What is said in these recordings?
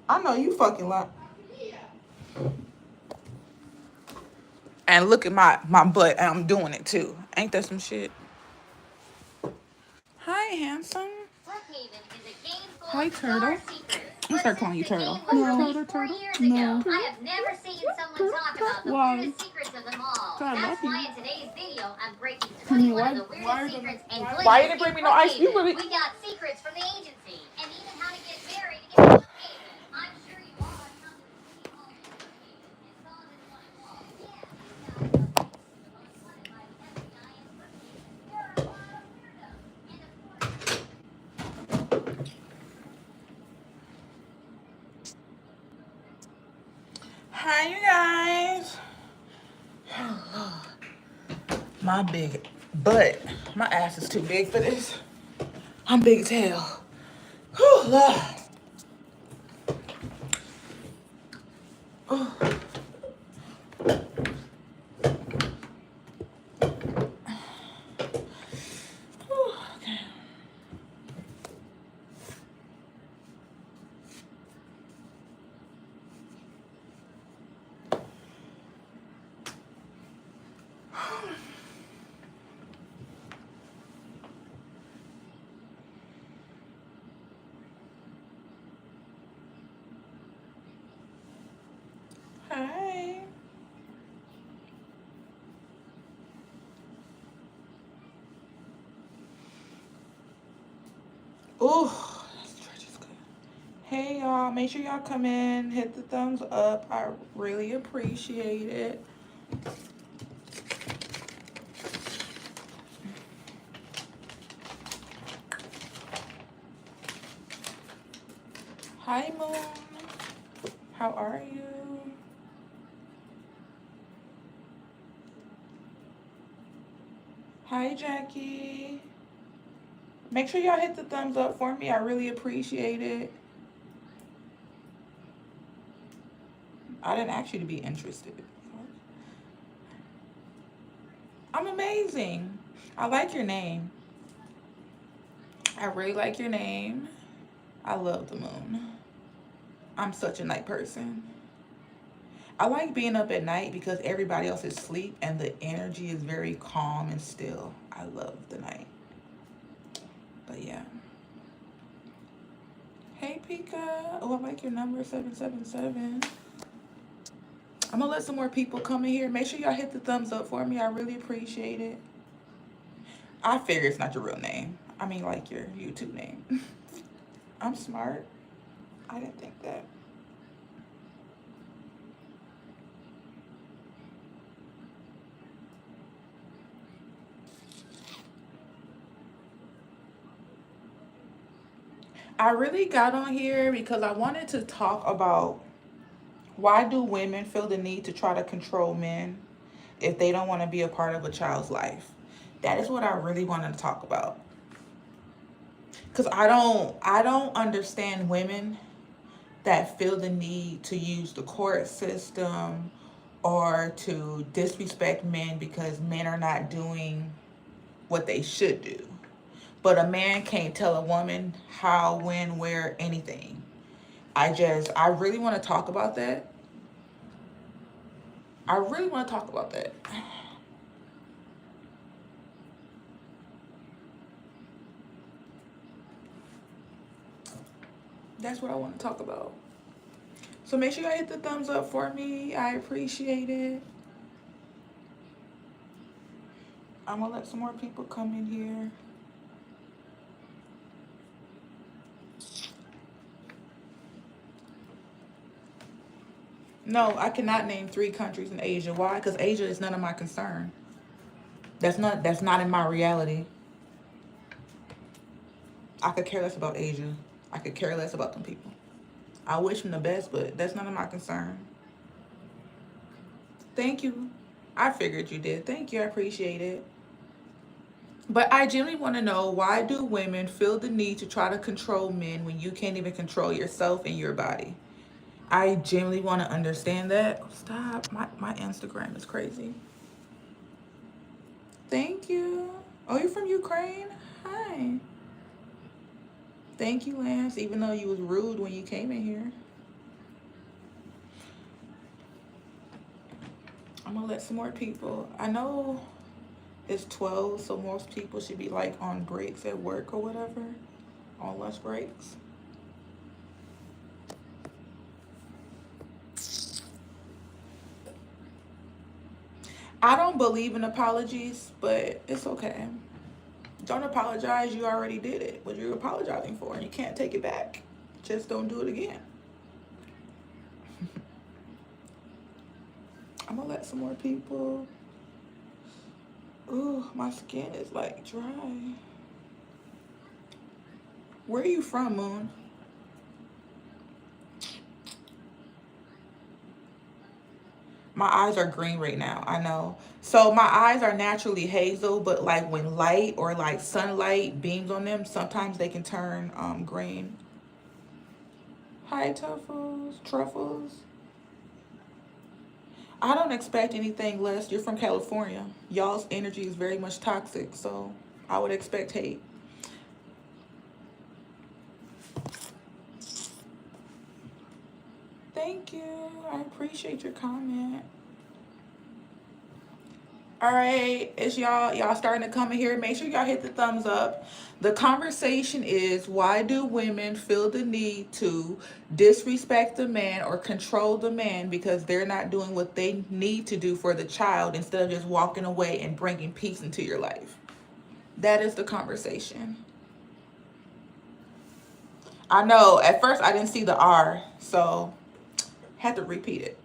I know you fucking lie. And look at my butt. And I'm doing it too. Ain't that some shit? Hi, handsome. Hi, turtle. I'm gonna start calling you turtle. No. Turtle, turtle. No. I have never seen someone talk about the Why? weirdest secrets of them all. God, I love That's you. why in today's video, I'm breaking I mean, 21 of the why weirdest secrets and glitches Why you didn't bring me no ice? You Brookhaven. really. We got secrets from the agency, and even how to get married in Brookhaven. I'm sure you all have come to the city hall in Brookhaven and saw this one wall. Yeah, these guys are famous. The most wanted by the FBI in Brookhaven. There are a lot of weirdos, and of course. Hi, you guys. My big butt. My ass is too big for this. I'm big as hell. Whew, Lord. Oh. Whew, okay. Hi. Oh, that stretch is good. Hey y'all, make sure y'all come in, hit the thumbs up. I really appreciate it. Hi Moon, how are you? Hi Jackie. Make sure y'all hit the thumbs up for me. I really appreciate it. I didn't ask you to be interested. I'm amazing. I like your name. I really like your name. I love the moon. I'm such a night person. I like being up at night because everybody else is asleep and the energy is very calm and still. I love the night. But yeah. Hey Pika. Oh, I like your number 777. I'm gonna let some more people come in here. Make sure y'all hit the thumbs up for me. I really appreciate it. I figure it's not your real name. I mean, like your YouTube name. I'm smart. I didn't think that. I really got on here because I wanted to talk about why do women feel the need to try to control men if they don't want to be a part of a child's life. That is what I really wanted to talk about. Cuz I don't understand women that feel the need to use the court system or to disrespect men because men are not doing what they should do. But a man can't tell a woman how, when, where, anything. I really want to talk about that. I really want to talk about that. That's what I want to talk about. So make sure you hit the thumbs up for me. I appreciate it. I'm gonna let some more people come in here. No, I cannot name 3 countries in Asia. Why? Because Asia is none of my concern. That's not in my reality. I could care less about Asia. I could care less about them people. I wish them the best, but that's none of my concern. Thank you. I figured you did. Thank you. I appreciate it. But I genuinely want to know, why do women feel the need to try to control men when you can't even control yourself and your body? I genuinely want to understand that. Stop. My Instagram is crazy. Thank you. Oh, you're from Ukraine? Hi. Thank you, Lance, even though you was rude when you came in here. I'm gonna let some more people. I know it's 12, so most people should be like on breaks at work or whatever, on lunch breaks. I don't believe in apologies, but it's okay. Don't apologize. You already did it. What you're apologizing for, and you can't take it back. Just don't do it again. I'm gonna let some more people. Ooh, my skin is like dry. Where are you from, Moon? My eyes are green right now. I know. So my eyes are naturally hazel, but like when light or like sunlight beams on them, sometimes they can turn green. Hi, truffles. I don't expect anything less. You're from California. Y'all's energy is very much toxic, so I would expect hate. Thank you. I appreciate your comment. All right, it's y'all starting to come in here. Make sure y'all hit the thumbs up. The conversation is, why do women feel the need to disrespect the man or control the man because they're not doing what they need to do for the child instead of just walking away and bringing peace into your life? That is the conversation. I know at first I didn't see the R, so had to repeat it.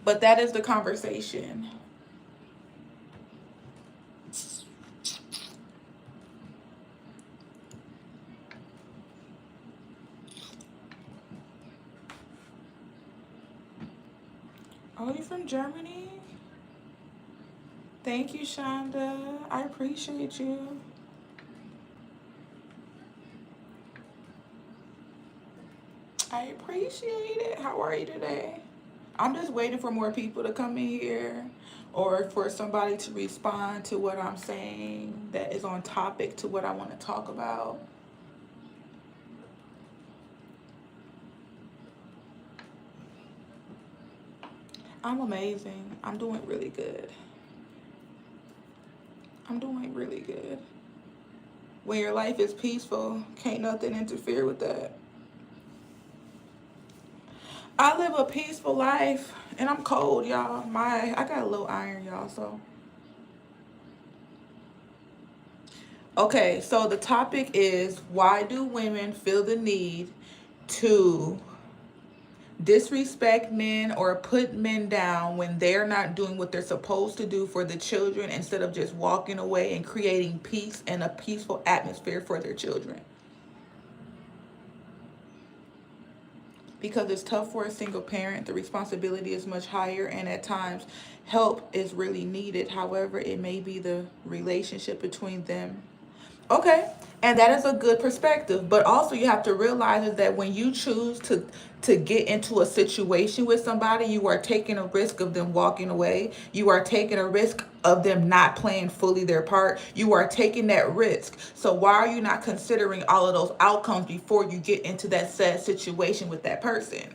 But that is the conversation. Oh, you from Germany? Thank you, Shonda. I appreciate you. I appreciate it. How are you today? I'm just waiting for more people to come in here or for somebody to respond to what I'm saying that is on topic to what I want to talk about. I'm amazing. I'm doing really good. I'm doing really good. When your life is peaceful, can't nothing interfere with that. I live a peaceful life and I'm cold, y'all. I got a little iron, y'all, so. Okay, so the topic is, why do women feel the need to disrespect men or put men down when they're not doing what they're supposed to do for the children instead of just walking away and creating peace and a peaceful atmosphere for their children? Because it's tough for a single parent, the responsibility is much higher, and at times help is really needed. However, it may be the relationship between them. Okay, and that is a good perspective. But also, you have to realize is that when you choose to get into a situation with somebody, you are taking a risk of them walking away. You are taking a risk of them not playing fully their part. You are taking that risk. So why are you not considering all of those outcomes before you get into that sad situation with that person?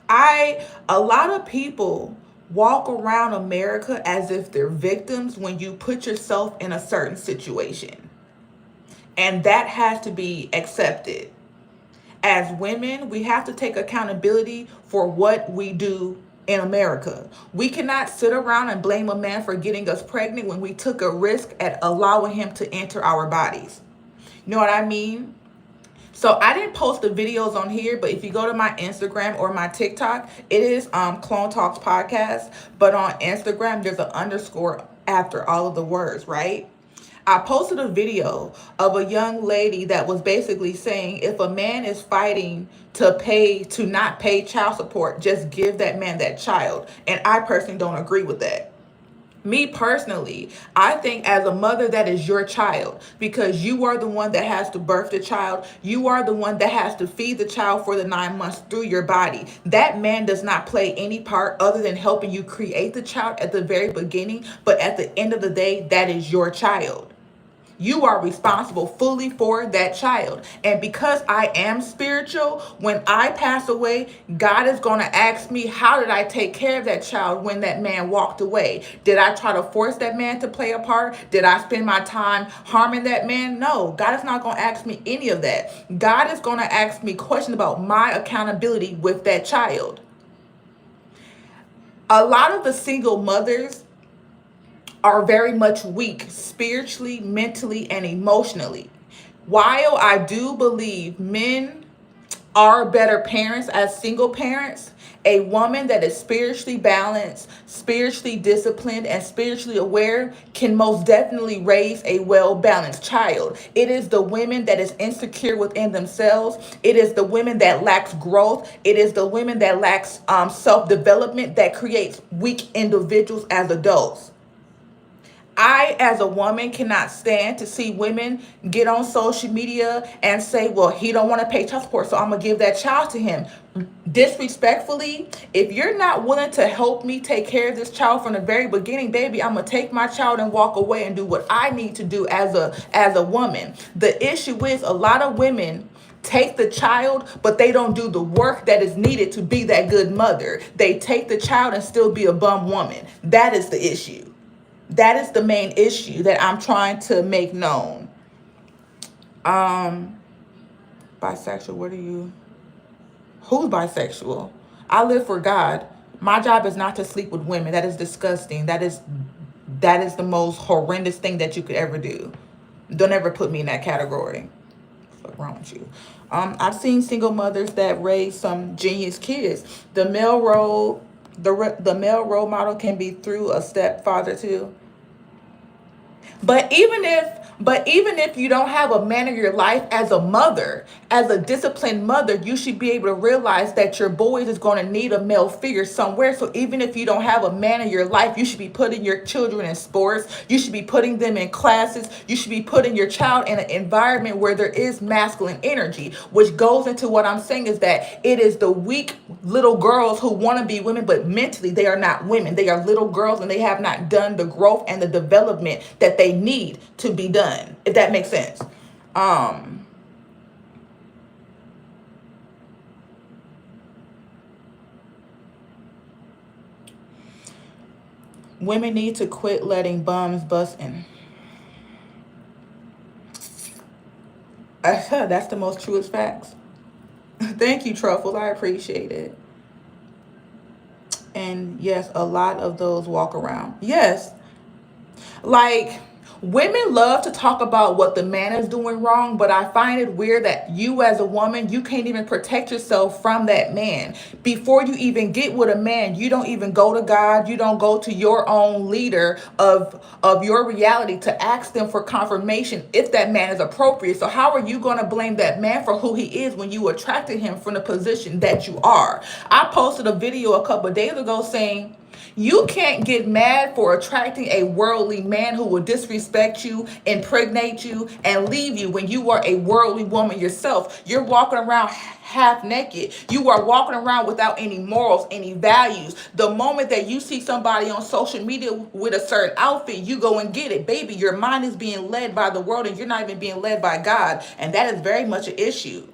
A lot of people walk around America as if they're victims when you put yourself in a certain situation. And that has to be accepted. As women, we have to take accountability for what we do in America. We cannot sit around and blame a man for getting us pregnant when we took a risk at allowing him to enter our bodies. You know what I mean? So I didn't post the videos on here, but if you go to my Instagram or my TikTok, it is Clone Talks Podcast. But on Instagram, there's an underscore after all of the words, right? I posted a video of a young lady that was basically saying, if a man is fighting to not pay child support, just give that man that child. And I personally don't agree with that. Me personally, I think as a mother, that is your child, because you are the one that has to birth the child. You are the one that has to feed the child for the 9 months through your body. That man does not play any part other than helping you create the child at the very beginning. But at the end of the day, that is your child. You are responsible fully for that child. And because I am spiritual, when I pass away, God is going to ask me, how did I take care of that child when that man walked away? Did I try to force that man to play a part? Did I spend my time harming that man? No, God is not going to ask me any of that. God is going to ask me questions about my accountability with that child. A lot of the single mothers are very much weak spiritually, mentally, and emotionally. While I do believe men are better parents as single parents, a woman that is spiritually balanced, spiritually disciplined, and spiritually aware can most definitely raise a well balanced child. It is the women that is insecure within themselves. It is the women that lacks growth. It is the women that lacks self development that creates weak individuals as adults. I, as a woman, cannot stand to see women get on social media and say, well, he don't want to pay child support, so I'm going to give that child to him. Disrespectfully, if you're not willing to help me take care of this child from the very beginning, baby, I'm going to take my child and walk away and do what I need to do as a woman. The issue is a lot of women take the child, but they don't do the work that is needed to be that good mother. They take the child and still be a bum woman. That is the issue. That is the main issue that I'm trying to make known. Um, Bisexual, what are you? Who's bisexual? I live for God. My job is not to sleep with women. That is disgusting. That is the most horrendous thing that you could ever do. Don't ever put me in that category. What's wrong with you? I've seen single mothers that raise some genius kids. The male role model can be through a stepfather too. But even if you don't have a man in your life as a mother, as a disciplined mother, you should be able to realize that your boys is going to need a male figure somewhere. So even if you don't have a man in your life, you should be putting your children in sports. You should be putting them in classes. You should be putting your child in an environment where there is masculine energy, which goes into what I'm saying is that it is the weak little girls who want to be women, but mentally they are not women. They are little girls and they have not done the growth and the development that they need to be done, if that makes sense. Um, Women need to quit letting bums bust in. That's the most truest facts. Thank you, Truffles. I appreciate it. And yes, a lot of those walk around. Yes, like, women love to talk about what the man is doing wrong, but I find it weird that you as a woman, you can't even protect yourself from that man. Before you even get with a man, you don't even go to God, you don't go to your own leader of your reality to ask them for confirmation if that man is appropriate. So how are you going to blame that man for who he is when you attracted him from the position that you are? I posted a video a couple of days ago saying, you can't get mad for attracting a worldly man who will disrespect you, impregnate you, and leave you when you are a worldly woman yourself. You're walking around half naked. You are walking around without any morals, any values. The moment that you see somebody on social media with a certain outfit, you go and get it. Baby, your mind is being led by the world and you're not even being led by God. And that is very much an issue.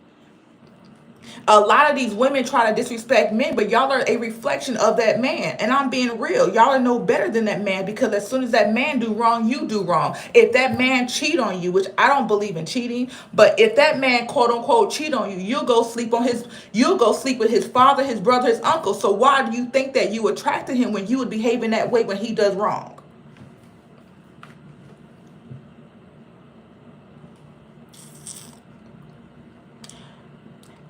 A lot of these women try to disrespect men, but y'all are a reflection of that man. And I'm being real. Y'all are no better than that man because as soon as that man do wrong, you do wrong. If that man cheat on you, which I don't believe in cheating, but if that man quote unquote cheat on you, you'll go sleep with his father, his brother, his uncle. So why do you think that you attracted him when you would behaving that way when he does wrong?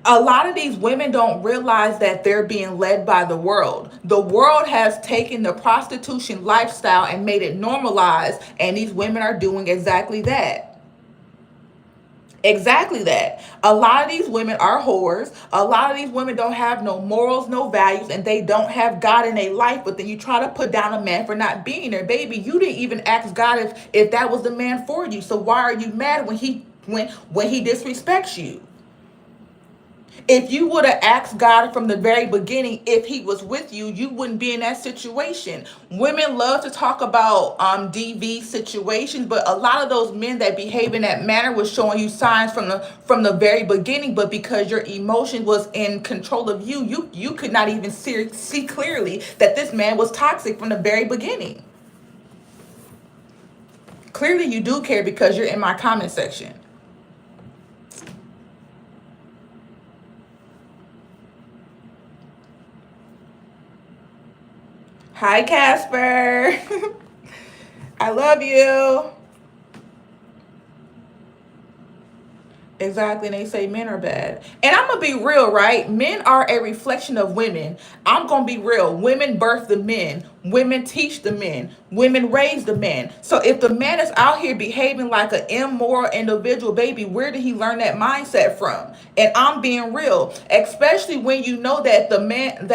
A lot of these women don't realize that they're being led by the world. The world has taken the prostitution lifestyle and made it normalized, and these women are doing exactly that. Exactly that. A lot of these women are whores. A lot of these women don't have no morals, no values, and they don't have God in their life. But then you try to put down a man for not being there. Baby, you didn't even ask God if that was the man for you. So why are you mad when he disrespects you? If you would have asked God from the very beginning if he was with you, you wouldn't be in that situation. Women love to talk about DV situations, but a lot of those men that behave in that manner was showing you signs from the very beginning, but because your emotion was in control of you, you could not even see clearly that this man was toxic from the very beginning. Clearly you do care because you're in my comment section. Hi, Casper. I love you. Exactly, and they say men are bad. And I'm gonna be real, right? Men are a reflection of women. I'm gonna be real. Women birth the men. Women teach the men. Women raise the men. So if the man is out here behaving like an immoral individual, baby, where did he learn that mindset from? And I'm being real, especially when you know that the man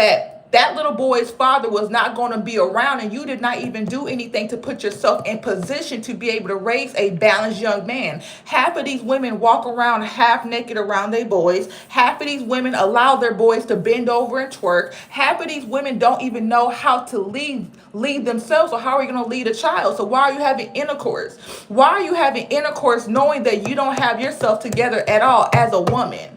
that little boy's father was not going to be around, and you did not even do anything to put yourself in position to be able to raise a balanced young man. Half of these women walk around half naked around their boys. Half of these women allow their boys to bend over and twerk. Half of these women don't even know how to lead themselves. So how are you going to lead a child? So why are you having intercourse? Why are you having intercourse knowing that you don't have yourself together at all as a woman?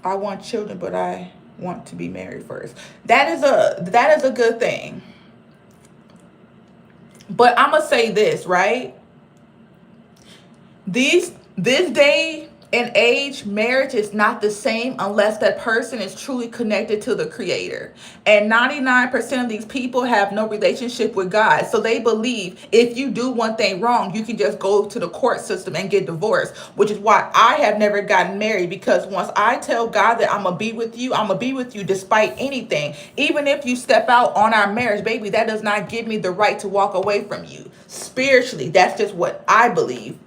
I want children, but I want to be married first. That is a good thing. But I'm gonna say this, right? This day and age, marriage is not the same unless that person is truly connected to the creator. And 99% of these people have no relationship with God. So they believe if you do one thing wrong, you can just go to the court system and get divorced, which is why I have never gotten married, because once I tell God that I'm gonna be with you, I'm gonna be with you despite anything. Even if you step out on our marriage, baby, that does not give me the right to walk away from you. Spiritually, that's just what I believe.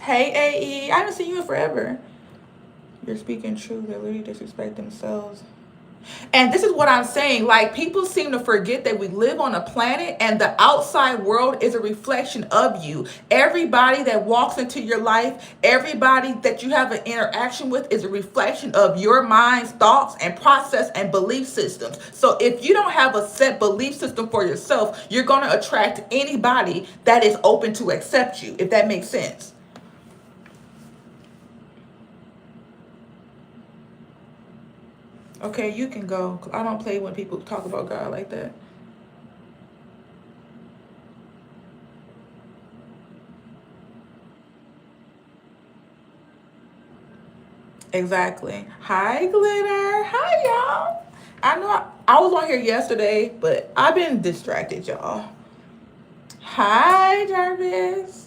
Hey, AE, I haven't seen you in forever. You're speaking true. They literally disrespect themselves. And this is what I'm saying. Like, people seem to forget that we live on a planet and the outside world is a reflection of you. Everybody that walks into your life, everybody that you have an interaction with is a reflection of your mind's thoughts and process and belief systems. So if you don't have a set belief system for yourself, you're going to attract anybody that is open to accept you, if that makes sense. Okay, you can go. I don't play when people talk about God like that. Exactly. Hi, Glitter. Hi, y'all. I know I was on here yesterday, but I've been distracted, y'all. Hi, Jarvis.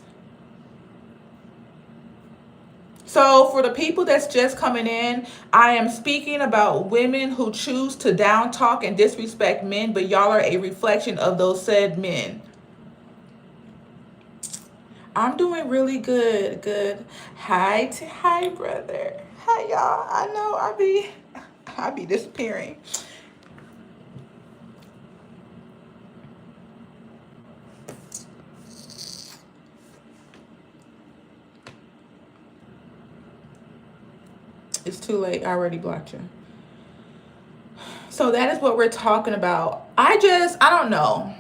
So, for the people that's just coming in, I am speaking about women who choose to down talk and disrespect men, but y'all are a reflection of those said men. I'm doing really good. Good. Hi, brother. Hi, y'all. I know I be disappearing. It's too late. I already blocked you. So that is what we're talking about. I don't know.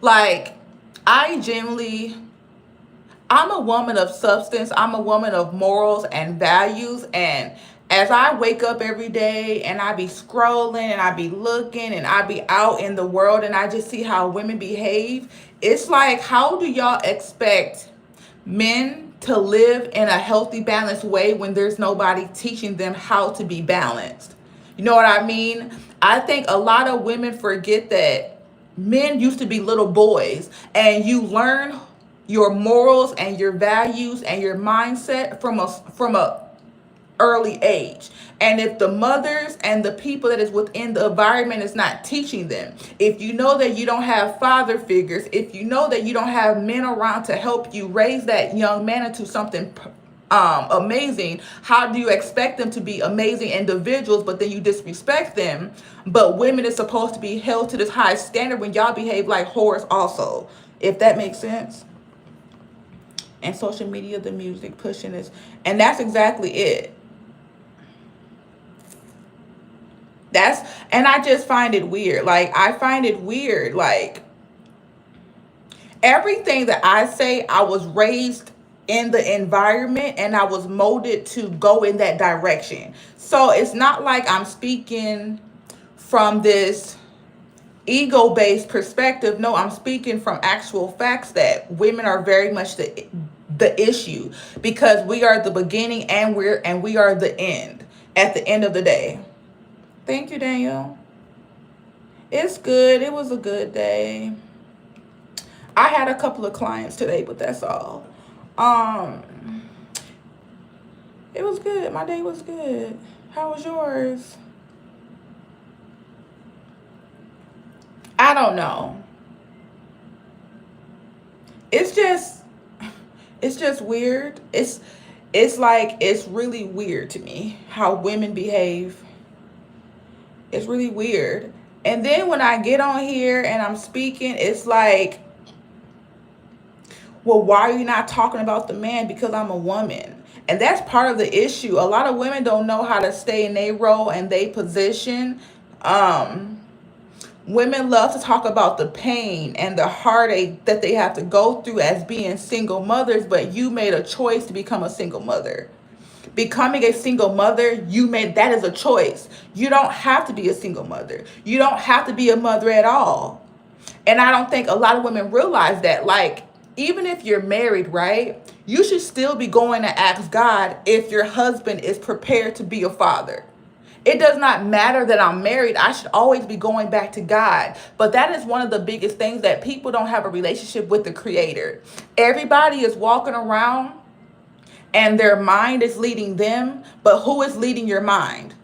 Like, I genuinely, I'm a woman of substance. I'm a woman of morals and values. And as I wake up every day and I be scrolling and I be looking and I be out in the world and I just see how women behave, it's like, how do y'all expect men to live in a healthy, balanced way when there's nobody teaching them how to be balanced? You know what I mean? I think a lot of women forget that men used to be little boys, and you learn your morals and your values and your mindset from a early age. And if the mothers and the people that is within the environment is not teaching them, if you know that you don't have father figures, if you know that you don't have men around to help you raise that young man into something amazing, how do you expect them to be amazing individuals, but then you disrespect them? But women is supposed to be held to this high standard when y'all behave like whores also, if that makes sense. And social media, the music pushing this, and that's exactly it. That's, and I just find it weird. Like, I find it weird. Like, everything that I say, I was raised in the environment and I was molded to go in that direction. So it's not like I'm speaking from this ego based perspective. No, I'm speaking from actual facts that women are very much the issue, because we are the beginning and we are the end at the end of the day. Thank you, Daniel. It's good. It was a good day. I had a couple of clients today, but that's all. Um, it was good. My day was good. How was yours? I don't know. It's just it's just weird. It's like, it's really weird to me how women behave. It's really weird. And then when I get on here and I'm speaking, it's like, well, why are you not talking about the man? Because I'm a woman. And that's part of the issue. A lot of women don't know how to stay in their role and their position. Um, Women love to talk about the pain and the heartache that they have to go through as being single mothers, but you made a choice to become a single mother. Becoming a single mother, you made that is a choice. You don't have to be a single mother. You don't have to be a mother at all. And I don't think a lot of women realize that. Like, even if you're married, right? You should still be going to ask God if your husband is prepared to be a father. It does not matter that I'm married. I should always be going back to God. But that is one of the biggest things, that people don't have a relationship with the Creator. Everybody is walking around and their mind is leading them, but who is leading your mind?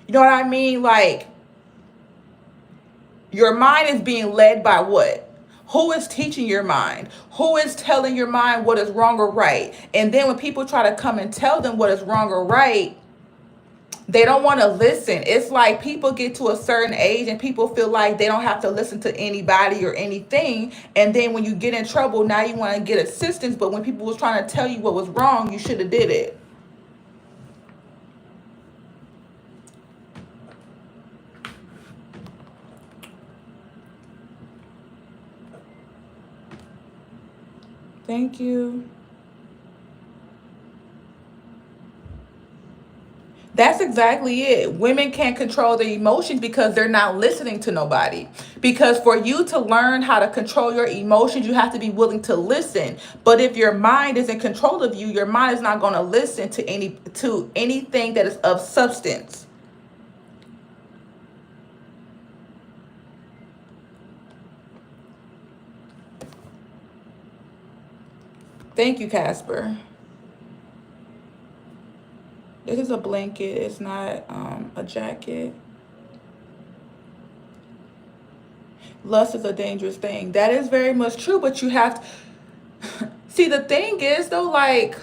You know what I mean? Like, your mind is being led by what? Who is teaching your mind? Who is telling your mind what is wrong or right? And then when people try to come and tell them what is wrong or right, they don't want to listen. It's like people get to a certain age and people feel like they don't have to listen to anybody or anything. And then when you get in trouble, now you want to get assistance. But when people was trying to tell you what was wrong, you should have did it. Thank you. That's exactly it. Women can't control their emotions because they're not listening to nobody. Because for you to learn how to control your emotions, you have to be willing to listen. But if your mind is in control of you, your mind is not going to listen to anything that is of substance. Thank you, Casper. This is a blanket. It's not a jacket. Lust is a dangerous thing. That is very much true, but you have to see, the thing is though, like,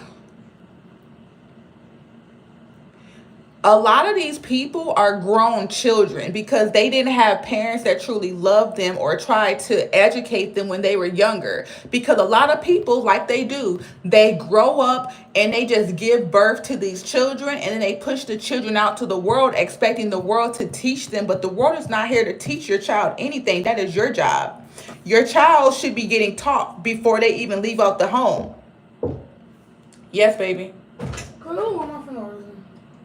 a lot of these people are grown children because they didn't have parents that truly loved them or tried to educate them when they were younger. Because a lot of people, like they do, they grow up and they just give birth to these children, and then they push the children out to the world expecting the world to teach them. But the world is not here to teach your child anything. That is your job. Your child should be getting taught before they even leave out the home. Yes, baby.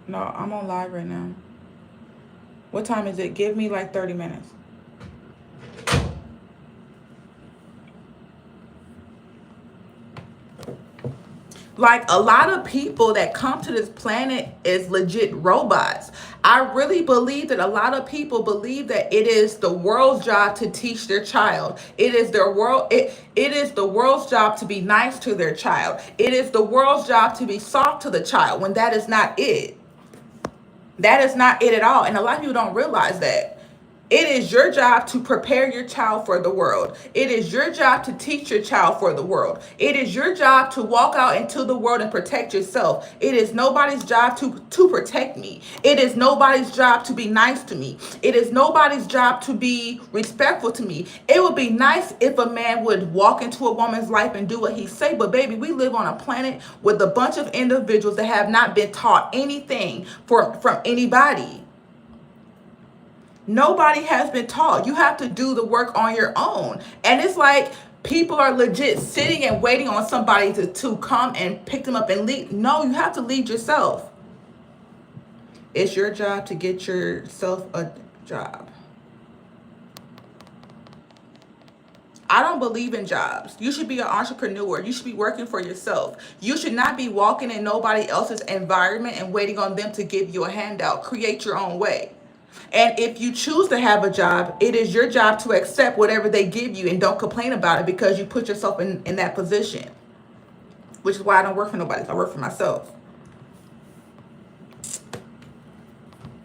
No, I'm on live right now. What time is it? Give me like 30 minutes. Like, a lot of people that come to this planet is legit robots. I really believe that a lot of people believe that it is the world's job to teach their child. It is it is the world's job to be nice to their child. It is the world's job to be soft to the child, when that is not it. That is not it at all. And a lot of people don't realize that. It is your job to prepare your child for the world. It is your job to teach your child for the world. It is your job to walk out into the world and protect yourself. It is nobody's job to protect me. It is nobody's job to be nice to me. It is nobody's job to be respectful to me. It would be nice if a man would walk into a woman's life and do what he say, but baby, we live on a planet with a bunch of individuals that have not been taught anything from anybody. Nobody has been taught. You have to do the work on your own. And it's like people are legit sitting and waiting on somebody to come and pick them up and lead. No, you have to lead yourself. It's your job to get yourself a job. I don't believe in jobs. You should be an entrepreneur. You should be working for yourself. You should not be walking in nobody else's environment and waiting on them to give you a handout. Create your own way. And if you choose to have a job, it is your job to accept whatever they give you and don't complain about it because you put yourself in that position. Which is why I don't work for nobody. I work for myself.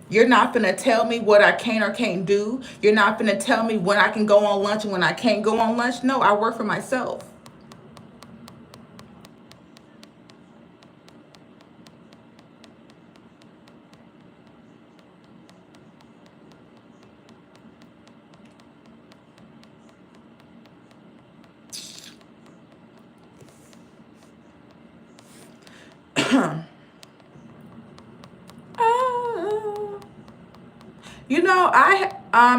You're not going to tell me what I can or can't do. You're not going to tell me when I can go on lunch and when I can't go on lunch. No, I work for myself. You know,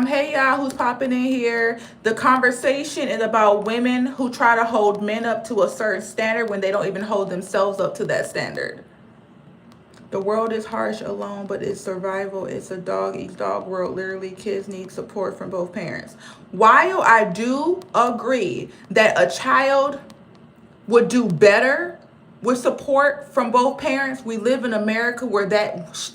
hey y'all who's popping in here. The conversation is about women who try to hold men up to a certain standard when they don't even hold themselves up to that standard. The world is harsh alone, but it's survival. It's a dog eats dog world. Literally, kids need support from both parents. While I do agree that a child would do better with support from both parents, we live in America where that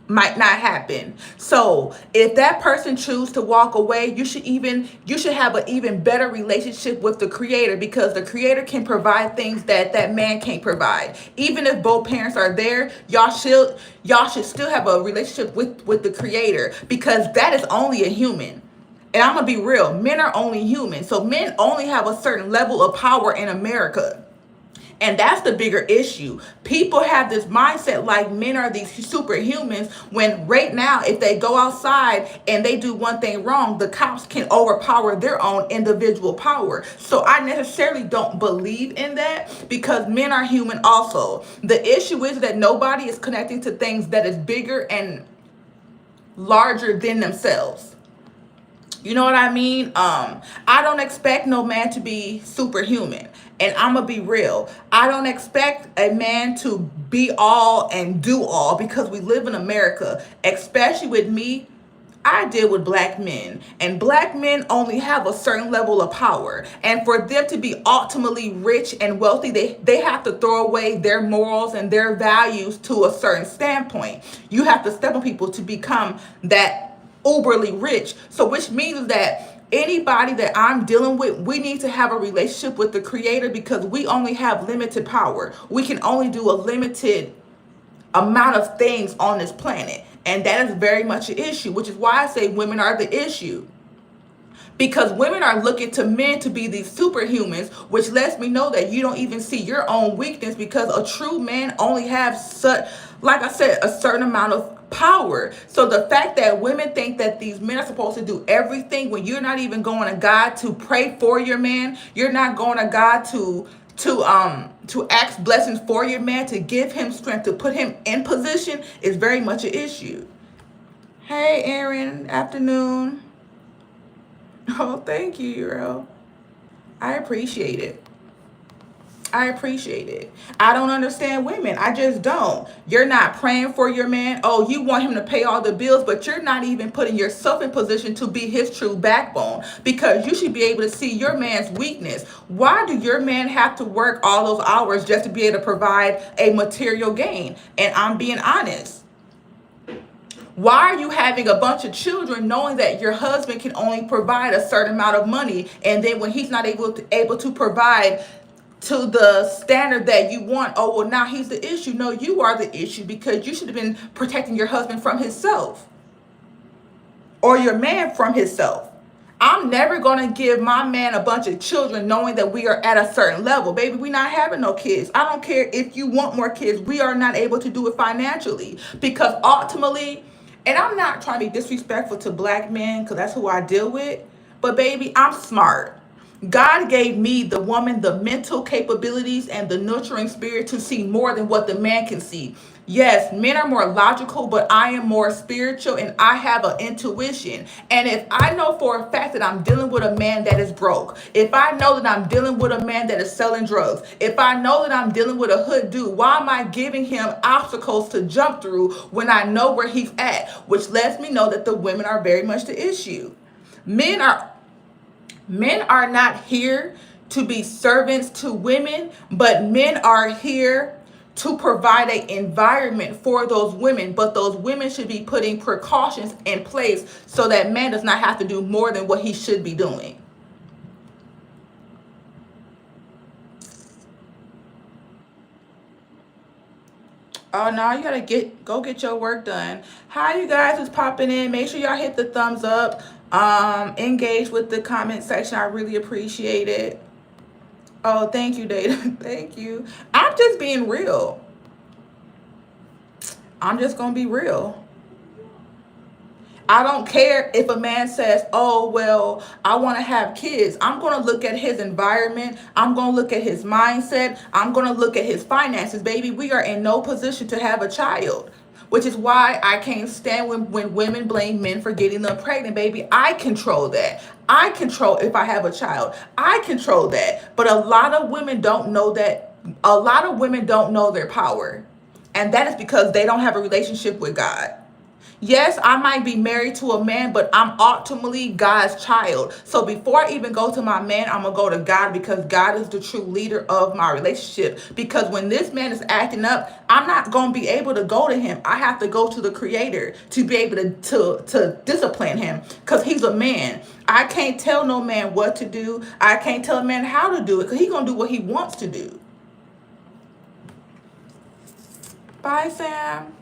might not happen. So if that person chooses to walk away, you should have an even better relationship with the creator, because the creator can provide things that man can't provide. Even if both parents are there, y'all should still have a relationship with the creator, because that is only a human. And I'm gonna be real, men are only human. So men only have a certain level of power in America. And that's the bigger issue. People have this mindset like men are these superhumans, when right now, if they go outside and they do one thing wrong, the cops can overpower their own individual power. So I necessarily don't believe in that, because men are human also. The issue is that nobody is connecting to things that is bigger and larger than themselves. You know what I mean? I don't expect no man to be superhuman. And I'm going to be real. I don't expect a man to be all and do all, because we live in America. Especially with me, I deal with black men. And black men only have a certain level of power. And for them to be ultimately rich and wealthy, they have to throw away their morals and their values to a certain standpoint. You have to step on people to become that uberly rich. So which means that anybody that I'm dealing with, we need to have a relationship with the creator, because we only have limited power. We can only do a limited amount of things on this planet. And that is very much an issue, which is why I say women are the issue. Because women are looking to men to be these superhumans, which lets me know that you don't even see your own weakness, because a true man only has such, like I said, a certain amount of power. So the fact that women think that these men are supposed to do everything, when you're not even going to God to pray for your man, you're not going to God to ask blessings for your man, to give him strength, to put him in position, is very much an issue. Hey Aaron, afternoon. Oh, thank you, Euro. I appreciate it. I appreciate it. I don't understand women. I just don't. You're not praying for your man. Oh, you want him to pay all the bills, but you're not even putting yourself in position to be his true backbone, because you should be able to see your man's weakness. Why do your man have to work all those hours just to be able to provide a material gain? And I'm being honest. Why are you having a bunch of children knowing that your husband can only provide a certain amount of money, and then when he's not able to provide to the standard that you want, oh, well, now he's the issue? No, you are the issue, because you should have been protecting your husband from himself. or your man from himself. I'm never going to give my man a bunch of children knowing that we are at a certain level. Baby, we not having no kids. I don't care if you want more kids. We are not able to do it financially because ultimately, and I'm not trying to be disrespectful to black men because that's who I deal with, but baby, I'm smart. God gave me, the woman, the mental capabilities and the nurturing spirit to see more than what the man can see. Yes, men are more logical, but I am more spiritual and I have an intuition. And if I know for a fact that I'm dealing with a man that is broke, if I know that I'm dealing with a man that is selling drugs, if I know that I'm dealing with a hood dude, why am I giving him obstacles to jump through when I know where he's at? Which lets me know that the women are very much the issue. Men are Men are not here to be servants to women, but men are here to provide an environment for those women. But those women should be putting precautions in place so that man does not have to do more than what he should be doing. Oh no, you gotta go get your work done. Hi, you guys is popping in. Make sure y'all hit the thumbs up. Engage with the comment section. I really appreciate it. Oh, thank you, Data. Thank you. I'm just being real. I'm just gonna be real. I don't care if a man says, oh, well, I want to have kids. I'm going to look at his environment. I'm going to look at his mindset. I'm going to look at his finances. Baby, we are in no position to have a child, which is why I can't stand when women blame men for getting them pregnant. Baby, I control that. I control if I have a child. I control that. But a lot of women don't know that. A lot of women don't know their power. And that is because they don't have a relationship with God. Yes, I might be married to a man, but I'm ultimately God's child. So before I even go to my man, I'm going to go to God because God is the true leader of my relationship. Because when this man is acting up, I'm not going to be able to go to him. I have to go to the creator to be able to discipline him because he's a man. I can't tell no man what to do. I can't tell a man how to do it because he's going to do what he wants to do. Bye, Sam.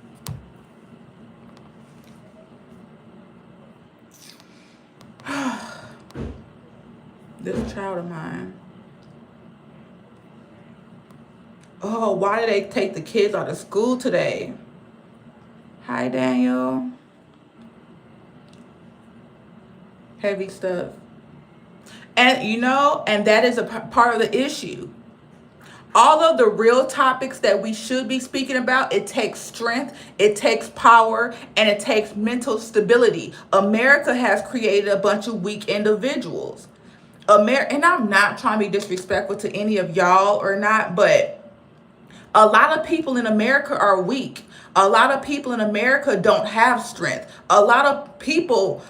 This child of mine. Oh, why did they take the kids out of school today? Hi, Daniel. Heavy stuff. And and that is a part of the issue. All of the real topics that we should be speaking about, it takes strength, it takes power, and it takes mental stability. America has created a bunch of weak individuals. And I'm not trying to be disrespectful to any of y'all or not, but a lot of people in America are weak. A lot of people in America don't have strength. A lot of people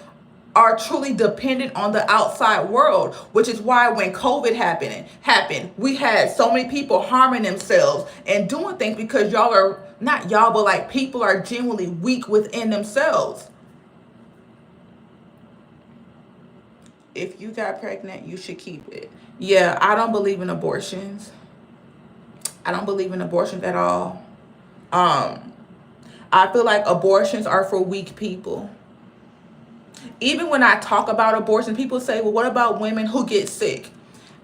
are truly dependent on the outside world, which is why when COVID happened, we had so many people harming themselves and doing things because y'all are not y'all, but like people are genuinely weak within themselves. If you got pregnant, you should keep it. Yeah, I don't believe in abortions. I don't believe in abortions at all. Um, I feel like abortions are for weak people. Even when I talk about abortion, people say, well, what about women who get sick?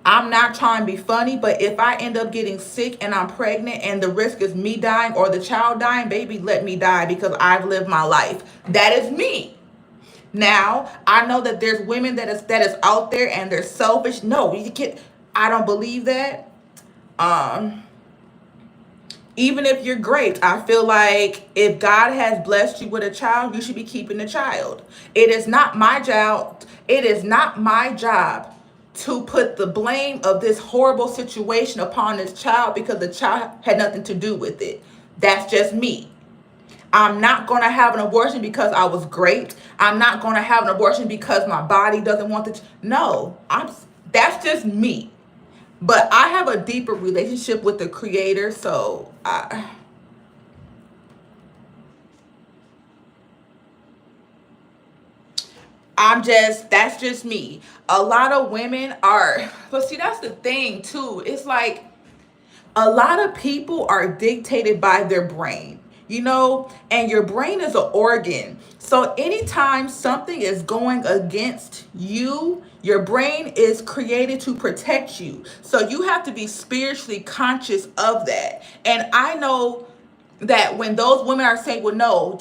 I'm not trying to be funny, but if I end up getting sick and I'm pregnant and the risk is me dying or the child dying, baby, let me die because I've lived my life. That is me. Now, I know that there's women that is out there and they're selfish. No, you can't. I don't believe that. Um, Even if you're great, I feel like if God has blessed you with a child, you should be keeping the child. It is not my job. It is not my job to put the blame of this horrible situation upon this child because the child had nothing to do with it. That's just me. I'm not going to have an abortion because I was great. I'm not going to have an abortion because my body doesn't want to. No, that's just me. But I have a deeper relationship with the creator, so that's just me. A lot of women are, but see, that's the thing too. It's like a lot of people are dictated by their brain. and your brain is an organ. So anytime something is going against you, your brain is created to protect you. So you have to be spiritually conscious of that. And I know that when those women are saying, well, no,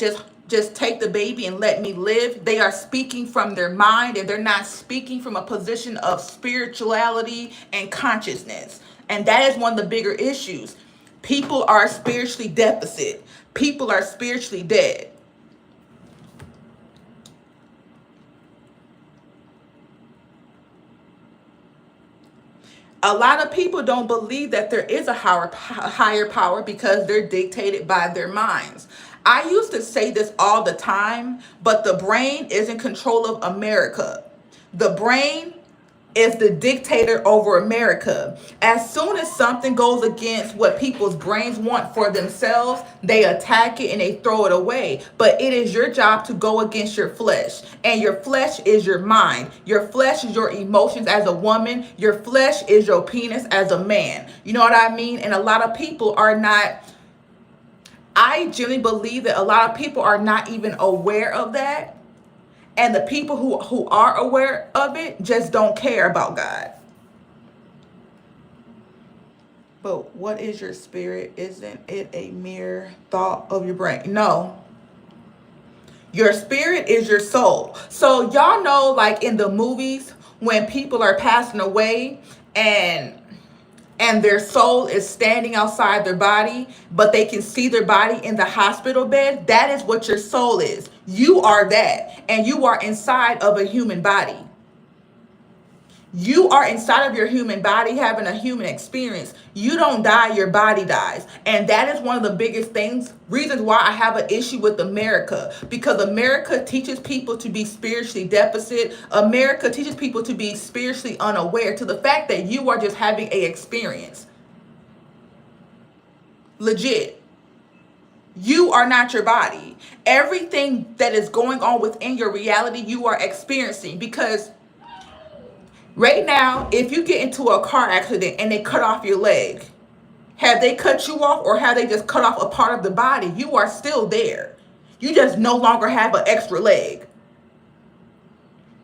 just take the baby and let me live, they are speaking from their mind, and they're not speaking from a position of spirituality and consciousness. And that is one of the bigger issues. People are spiritually deficit. People are spiritually dead. A lot of people don't believe that there is a higher power because they're dictated by their minds. I used to say this all the time, but the brain is in control of America. The brain is the dictator over America. As soon as something goes against what people's brains want for themselves, they attack it and they throw it away. But it is your job to go against your flesh. And your flesh is your mind. Your flesh is your emotions as a woman. Your flesh is your penis as a man. You know what I mean? And a lot of people are not, I genuinely believe that a lot of people are not even aware of that. And the people who are aware of it just don't care about God. But what is your spirit? Isn't it a mere thought of your brain? No. Your spirit is your soul. So y'all know, like in the movies, when people are passing away and their soul is standing outside their body, but they can see their body in the hospital bed, that is what your soul is. You are that, and you are inside of a human body. You are inside of your human body having a human experience. You don't die, your body dies. And that is one of the biggest reasons why I have an issue with America. Because America teaches people to be spiritually deficit. America teaches people to be spiritually unaware to the fact that you are just having a experience. Legit. You are not your body. Everything that is going on within your reality, you are experiencing. Because right now, if you get into a car accident and they cut off your leg, have they cut you off or have they just cut off a part of the body? You are still there. You just no longer have an extra leg.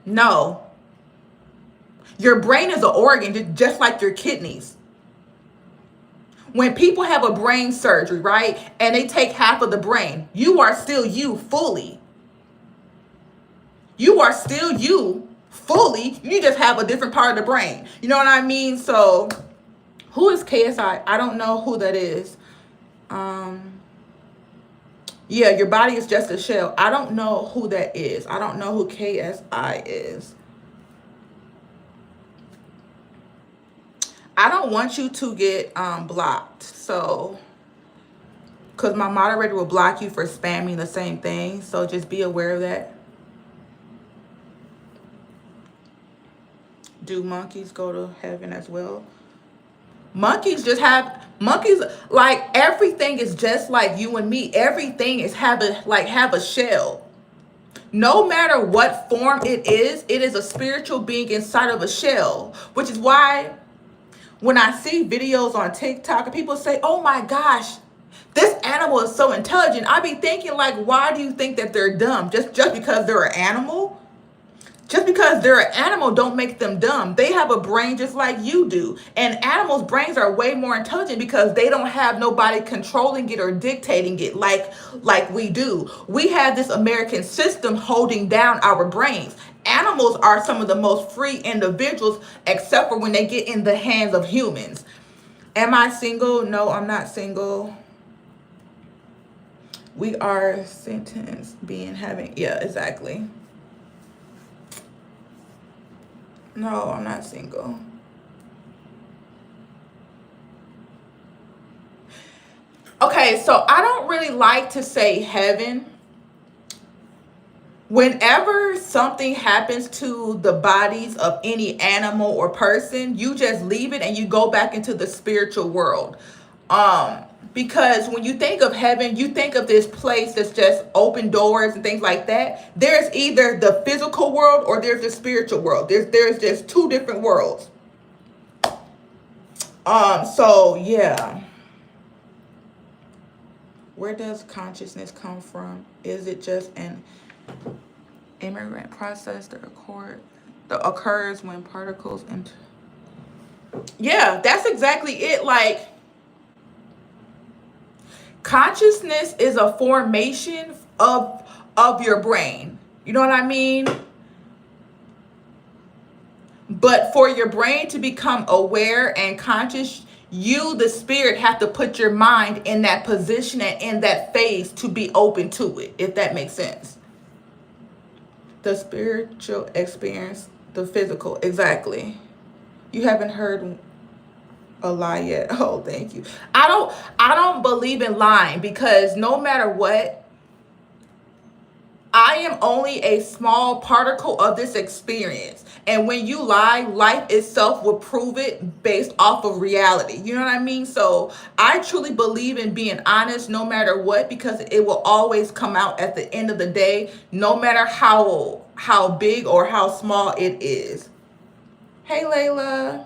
No. Your brain is an organ, just like your kidneys. When people have a brain surgery, right, and they take half of the brain, you are still you fully. You are still you fully. You just have a different part of the brain. You know what I mean? So, who is KSI? I don't know who that is. Yeah, your body is just a shell. I don't know who that is. I don't know who KSI is. I don't want you to get blocked. So, because my moderator will block you for spamming the same thing. So just be aware of that. Do monkeys go to heaven as well? Monkeys, like everything is just like you and me. Everything is have a shell. No matter what form it is a spiritual being inside of a shell, which is why when I see videos on TikTok and people say, oh my gosh, this animal is so intelligent, I be thinking, like, why do you think that they're dumb? Just because they're an animal? Just because they're an animal don't make them dumb. They have a brain just like you do. And animals' brains are way more intelligent because they don't have nobody controlling it or dictating it like we do. We have this American system holding down our brains. Animals are some of the most free individuals, except for when they get in the hands of humans. Am I single? No, I'm not single. We are sentenced yeah, exactly. No, I'm not single. Okay, so I don't really like to say heaven. Whenever something happens to the bodies of any animal or person, you just leave it and you go back into the spiritual world. Because when you think of heaven, you think of this place that's just open doors and things like that. There's either the physical world or there's the spiritual world. There's just two different worlds. So yeah. Where does consciousness come from? Is it just an immigrant process that occurs when particles enter? Yeah, that's exactly it. Like, consciousness is a formation of your brain. You know what I mean? But for your brain to become aware and conscious, you, the spirit, have to put your mind in that position and in that phase to be open to it, if that makes sense. The spiritual experience, the physical. Exactly. You haven't heard a lie yet. Oh, thank you. I don't believe in lying, because no matter what, I am only a small particle of this experience. And when you lie, life itself will prove it based off of reality. You know what I mean? So I truly believe in being honest no matter what, because it will always come out at the end of the day, no matter how big or how small it is. Hey, Layla.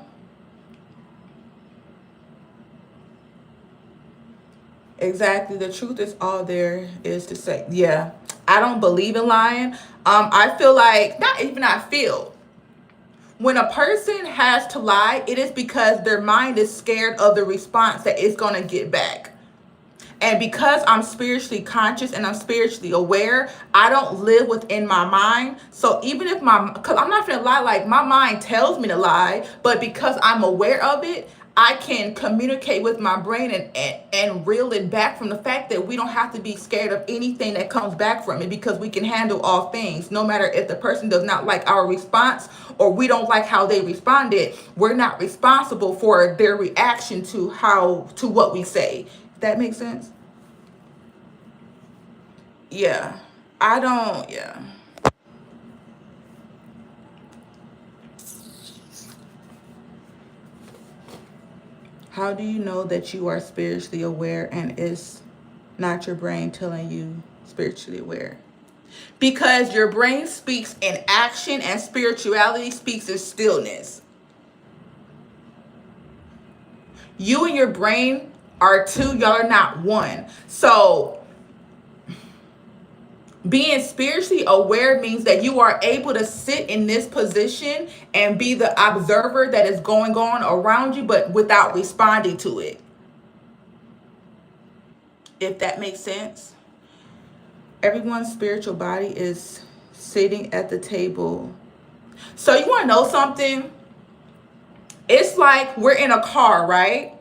Exactly. The truth is all there is to say. Yeah. I don't believe in lying. I feel like, not even I feel, when a person has to lie, it is because their mind is scared of the response that it's going to get back. And because I'm spiritually conscious and I'm spiritually aware, I don't live within my mind. So even if because I'm not gonna lie, like, my mind tells me to lie, but because I'm aware of it, I can communicate with my brain and reel it back from the fact that we don't have to be scared of anything that comes back from it, because we can handle all things. No matter if the person does not like our response or we don't like how they responded, we're not responsible for their reaction to what we say. That makes sense? Yeah. I don't, yeah. How do you know that you are spiritually aware and it's not your brain telling you spiritually aware? Because your brain speaks in action and spirituality speaks in stillness. You and your brain are two, y'all are not one. So being spiritually aware means that you are able to sit in this position and be the observer that is going on around you, but without responding to it. If that makes sense. Everyone's spiritual body is sitting at the table. So you want to know something? It's like we're in a car, right?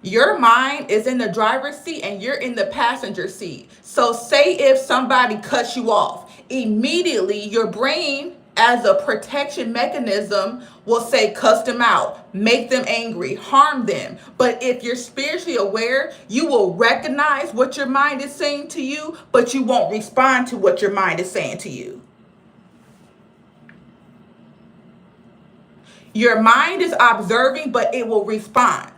Your mind is in the driver's seat and you're in the passenger seat. So say if somebody cuts you off, immediately your brain, as a protection mechanism, will say cuss them out, make them angry, harm them. But if you're spiritually aware, you will recognize what your mind is saying to you, but you won't respond to what your mind is saying to you. Your mind is observing, but it will respond.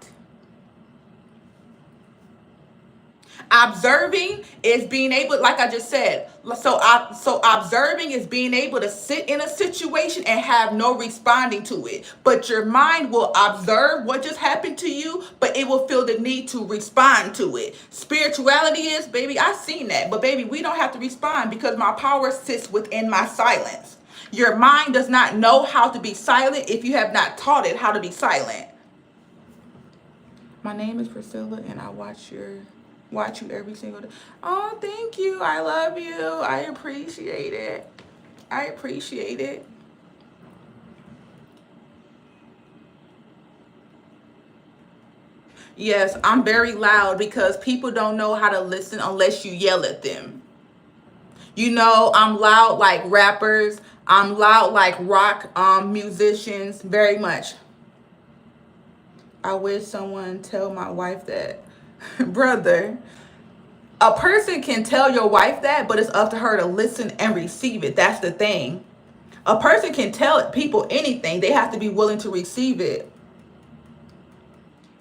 Observing is being able, like I just said, so observing is being able to sit in a situation and have no responding to it. But your mind will observe what just happened to you, but it will feel the need to respond to it. Spirituality is, baby, I seen that, but baby, we don't have to respond because my power sits within my silence. Your mind does not know how to be silent if you have not taught it how to be silent. My name is Priscilla and I watch you every single day. Oh, thank you. I love you. I appreciate it. I appreciate it. Yes, I'm very loud because people don't know how to listen unless you yell at them. You know, I'm loud like rappers. I'm loud like rock musicians, very much. I wish someone tell my wife that. Brother, a person can tell your wife that, but it's up to her to listen and receive it. That's the thing. A person can tell people anything. They have to be willing to receive it.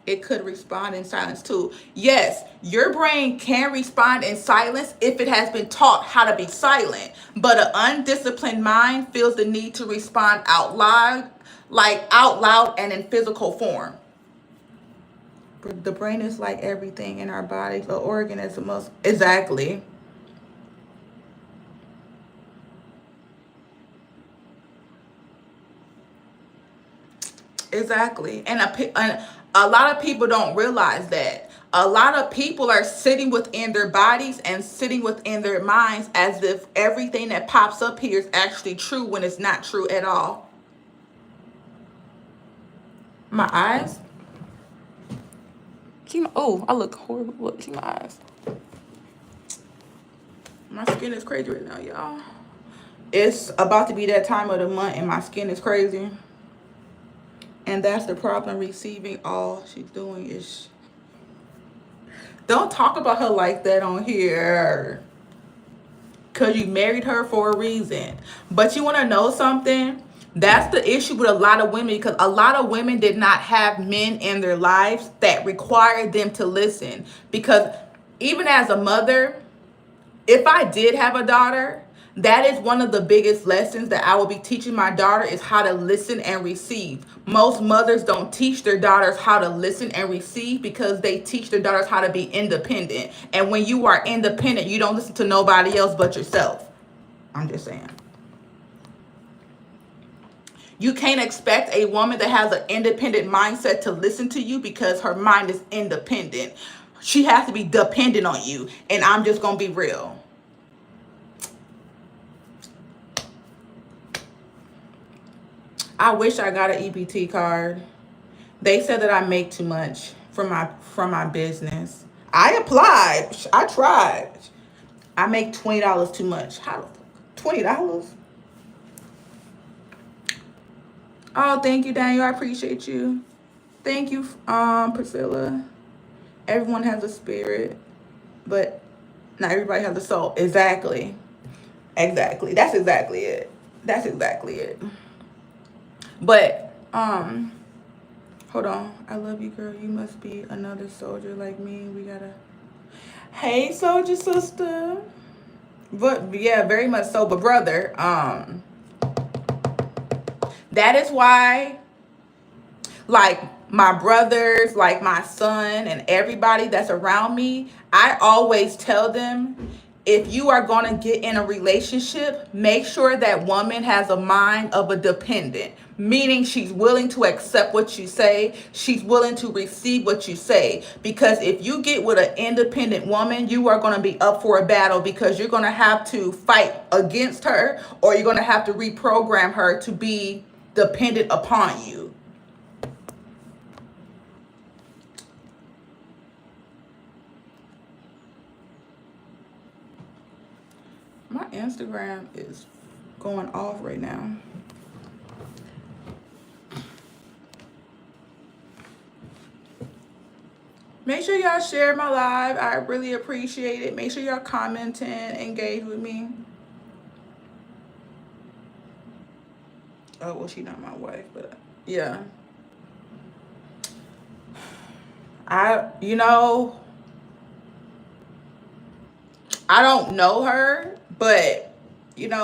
It could respond in silence too. Yes, your brain can respond in silence if it has been taught how to be silent. But an undisciplined mind feels the need to respond out loud, like out loud and in physical form. The brain is like everything in our bodies. The organ is the most. Exactly. Exactly. And a lot of people don't realize that. A lot of people are sitting within their bodies and sitting within their minds as if everything that pops up here is actually true when it's not true at all. My eyes? Oh, I look horrible. Look, see my eyes. My skin is crazy right now, y'all. It's about to be that time of the month and my skin is crazy. And that's the problem. Receiving all she's doing is. Don't talk about her like that on here. Because you married her for a reason. But you want to know something? That's the issue with a lot of women, because a lot of women did not have men in their lives that required them to listen. Because even as a mother, if I did have a daughter, that is one of the biggest lessons that I will be teaching my daughter, is how to listen and receive. Most mothers don't teach their daughters how to listen and receive because they teach their daughters how to be independent. And when you are independent, you don't listen to nobody else but yourself. I'm just saying. You can't expect a woman that has an independent mindset to listen to you because her mind is independent. She has to be dependent on you. And I'm just going to be real. I wish I got an EBT card. They said that I make too much from my business. I applied. I tried. I make $20 too much. How? $20? Oh, thank you, Daniel. I appreciate you. Thank you, Priscilla. Everyone has a spirit, but not everybody has a soul. Exactly. Exactly. That's exactly it. That's exactly it. But hold on. I love you, girl. You must be another soldier like me. We gotta. Hey, soldier sister. But yeah, very much so. But brother, that is why, like my brothers, like my son, and everybody that's around me, I always tell them, if you are going to get in a relationship, make sure that woman has a mind of a dependent, meaning she's willing to accept what you say, she's willing to receive what you say. Because if you get with an independent woman, you are going to be up for a battle, because you're going to have to fight against her, or you're going to have to reprogram her to be dependent upon you. My Instagram is going off right now. Make sure y'all share my live. I really appreciate it. Make sure y'all comment and engage with me. Oh, well, she's not my wife, but yeah. You know, I don't know her, but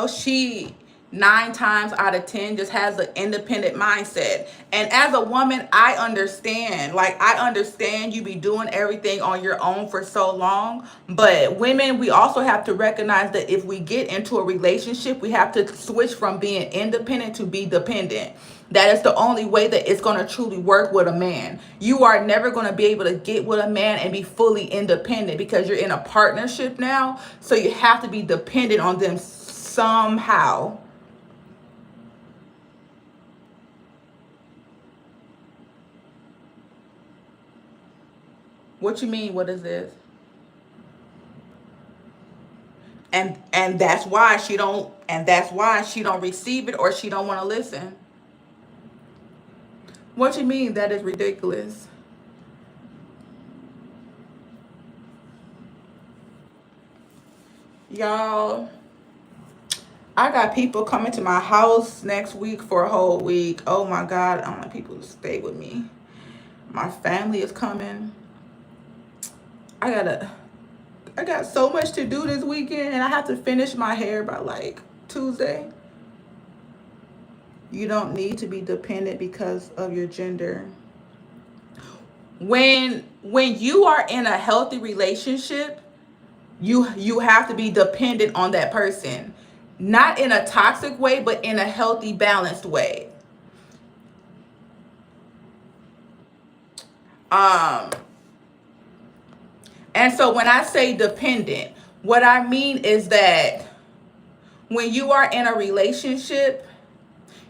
she 9 times out of 10 just has an independent mindset. And as a woman, I understand. Like, I understand you be doing everything on your own for so long. But women, we also have to recognize that if we get into a relationship, we have to switch from being independent to be dependent. That is the only way that it's going to truly work with a man. You are never going to be able to get with a man and be fully independent, because you're in a partnership now. So you have to be dependent on them somehow. What you mean? What is this? And that's why she don't. And that's why she don't receive it, or she don't want to listen. What you mean? That is ridiculous. Y'all, I got people coming to my house next week for a whole week. Oh my God, I want people to stay with me. My family is coming. I got so much to do this weekend, and I have to finish my hair by like Tuesday. You don't need to be dependent because of your gender. When you are in a healthy relationship, you have to be dependent on that person, not in a toxic way, but in a healthy, balanced way. Um, and so when I say dependent, what I mean is that when you are in a relationship,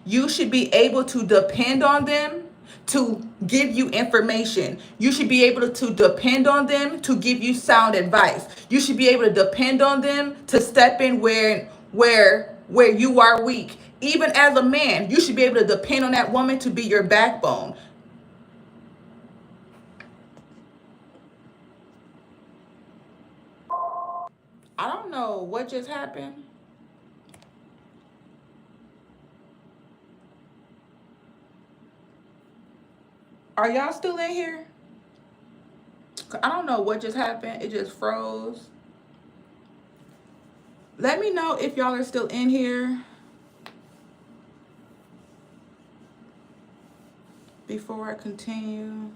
you should be able to depend on them to give you information. You should be able to depend on them to give you sound advice. You should be able to depend on them to step in where you are weak. Even as a man, you should be able to depend on that woman to be your backbone. I don't know what just happened. Are y'all still in here? I don't know what just happened. It just froze. Let me know if y'all are still in here before I continue.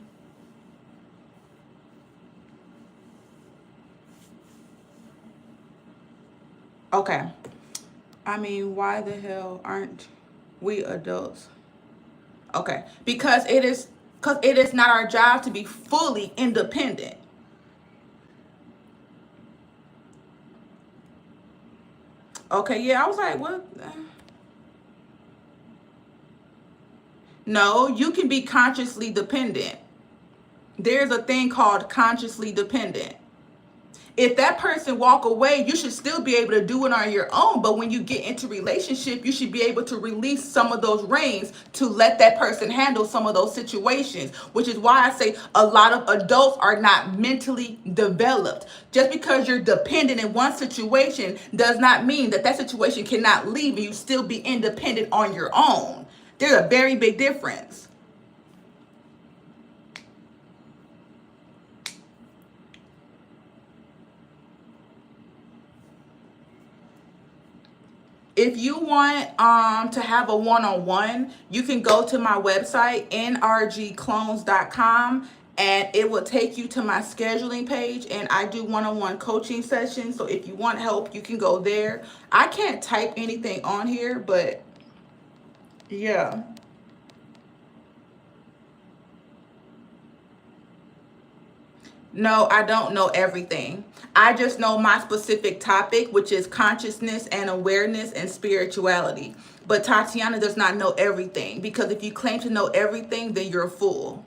Okay. I mean, why the hell aren't we adults? Okay. Because it is not our job to be fully independent. Okay, yeah, I was like, what? No, you can be consciously dependent. There's a thing called consciously dependent. If that person walk away, you should still be able to do it on your own. But when you get into relationship, you should be able to release some of those reins to let that person handle some of those situations, which is why I say a lot of adults are not mentally developed. Just because you're dependent in one situation does not mean that that situation cannot leave and you still be independent on your own. There's a very big difference. If you want to have a one-on-one, you can go to my website nrgclones.com, and it will take you to my scheduling page, and I do one-on-one coaching sessions. So if you want help, you can go there. I can't type anything on here, but yeah. No, I don't know everything. I just know my specific topic, which is consciousness and awareness and spirituality. But Tatiana does not know everything, because if you claim to know everything, then you're a fool.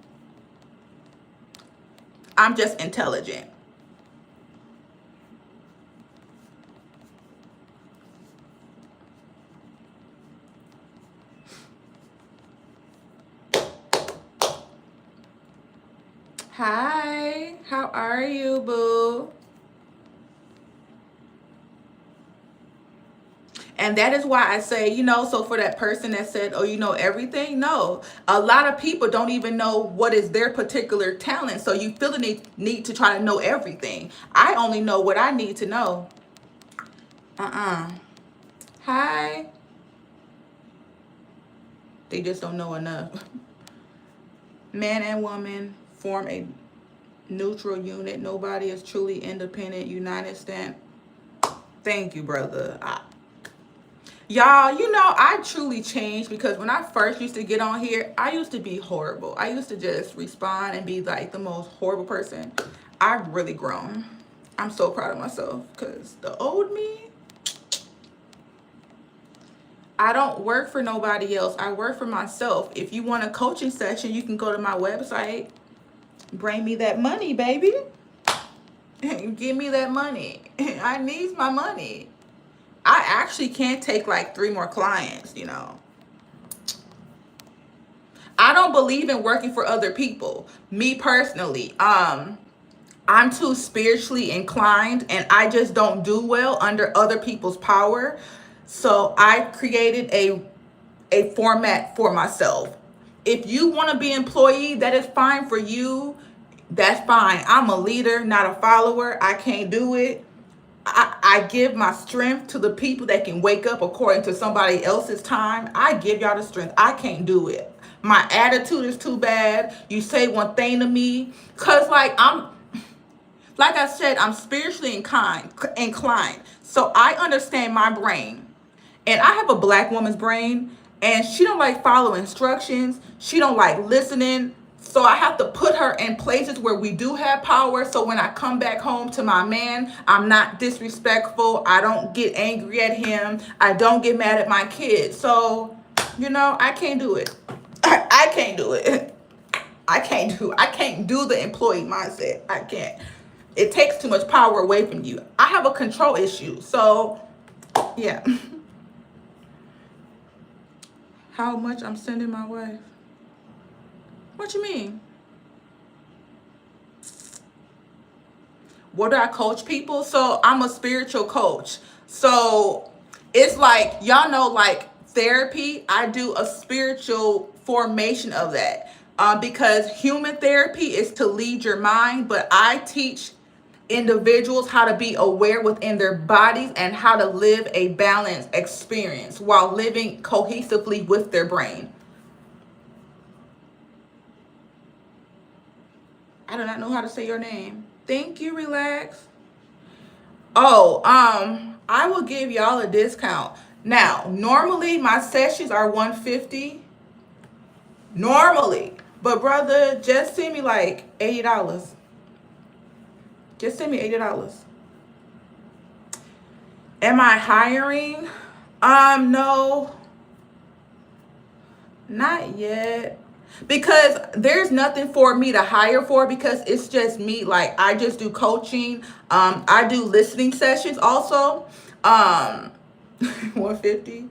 I'm just intelligent. Hi, how are you, boo? And that is why I say, so for that person that said, oh, you know everything, no. A lot of people don't even know what is their particular talent. So you feel the need to try to know everything. I only know what I need to know. Uh-uh. Hi. They just don't know enough. Man and woman form a neutral unit. Nobody is truly independent. United stand. Thank you, brother. Y'all, I truly changed, because when I first used to get on here, I used to be horrible. I used to just respond and be like the most horrible person. I've really grown. I'm so proud of myself, because the old me, I don't work for nobody else. I work for myself. If you want a coaching session, you can go to my website. Bring me that money, baby. Give me that money. I need my money. I actually can't take like 3 more clients. I don't believe in working for other people. Me personally, I'm too spiritually inclined, and I just don't do well under other people's power. So I created a format for myself. If you want to be an employee, that is fine for you. That's fine. I'm a leader, not a follower. I can't do it. I give my strength to the people that can wake up according to somebody else's time. I give y'all the strength. I can't do it. My attitude is too bad. You say one thing to me. Cause like I said, I'm spiritually inclined. So I understand my brain. And I have a black woman's brain, and she don't like following instructions. She don't like listening. So I have to put her in places where we do have power. So when I come back home to my man, I'm not disrespectful. I don't get angry at him. I don't get mad at my kids. So, I can't do it. I can't do it. I can't do the employee mindset. I can't. It takes too much power away from you. I have a control issue. So, yeah. How much I'm sending my wife? What you mean? What do I coach people? So I'm a spiritual coach. So it's like, y'all know, like therapy, I do a spiritual formation of that. Because human therapy is to lead your mind, but I teach individuals how to be aware within their bodies and how to live a balanced experience while living cohesively with their brain. I do not know how to say your name. Thank you, relax. Oh, I will give y'all a discount. Now, normally my sessions are 150. Normally. But brother, just send me like $80. Just send me $80. Am I hiring? No, not yet. Because there's nothing for me to hire for, because it's just me. Like I just do coaching. I do listening sessions also. 150.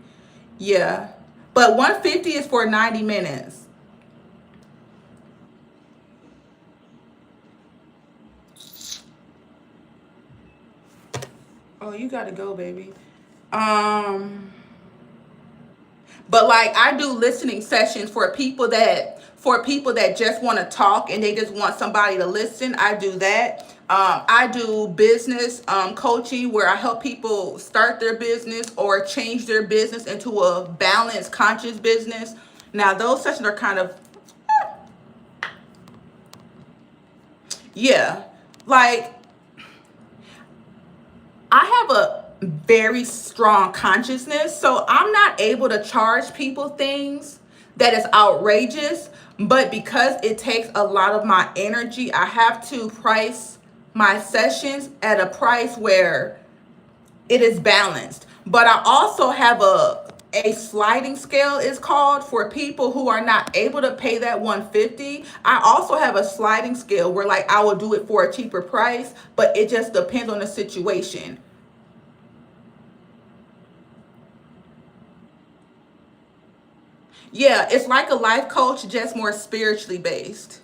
Yeah. But 150 is for 90 minutes. Oh, you gotta go, baby. Um But like I do listening sessions for people that just want to talk and they just want somebody to listen. I do that. I do business coaching where I help people start their business or change their business into a balanced, conscious business. Now those sessions are kind of, yeah, like I have a very strong consciousness, so I'm not able to charge people things that is outrageous. But because it takes a lot of my energy, I have to price my sessions at a price where it is balanced. But I also have a sliding scale, is called, for people who are not able to pay that 150. I also have a sliding scale where like I will do it for a cheaper price, but it just depends on the situation. Yeah, it's like a life coach, just more spiritually based.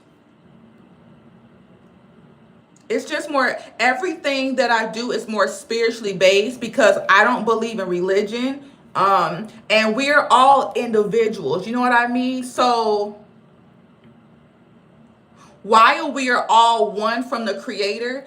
It's just more, everything that I do is more spiritually based because I don't believe in religion. And we're all individuals, you know what I mean? So while we are all one from the creator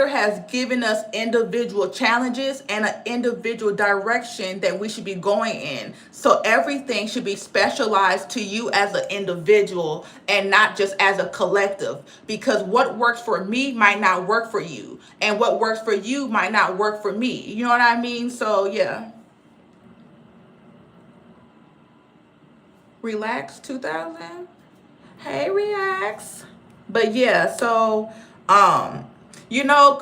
has given us individual challenges and an individual direction that we should be going in. So everything should be specialized to you as an individual and not just as a collective. Because what works for me might not work for you. And what works for you might not work for me. You know what I mean? So yeah. Relax 2000. Hey, relax. But yeah, so um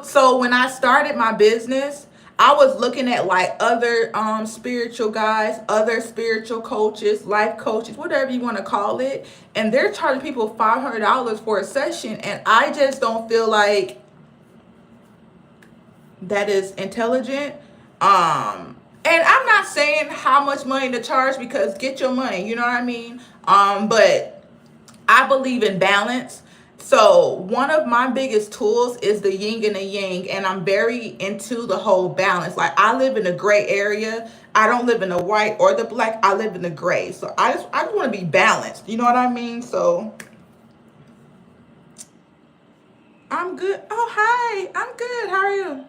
so when I started my business, I was looking at like other spiritual guys, other spiritual coaches, life coaches, whatever you want to call it, and they're charging people $500 for a session, and I just don't feel like that is intelligent. And I'm not saying how much money to charge, because get your money, you know what I mean? But I believe in balance. So one of my biggest tools is the yin and the yang, and I'm very into the whole balance. Like I live in a gray area. I don't live in the white or the black. I live in the gray. So I just want to be balanced. You know what I mean? So I'm good. Oh hi, I'm good. How are you?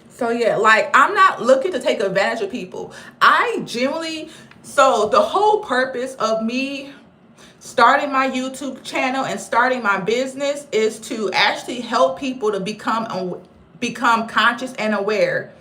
So yeah, like I'm not looking to take advantage of people. I generally, so the whole purpose of me starting my YouTube channel and starting my business is to actually help people to become conscious and aware,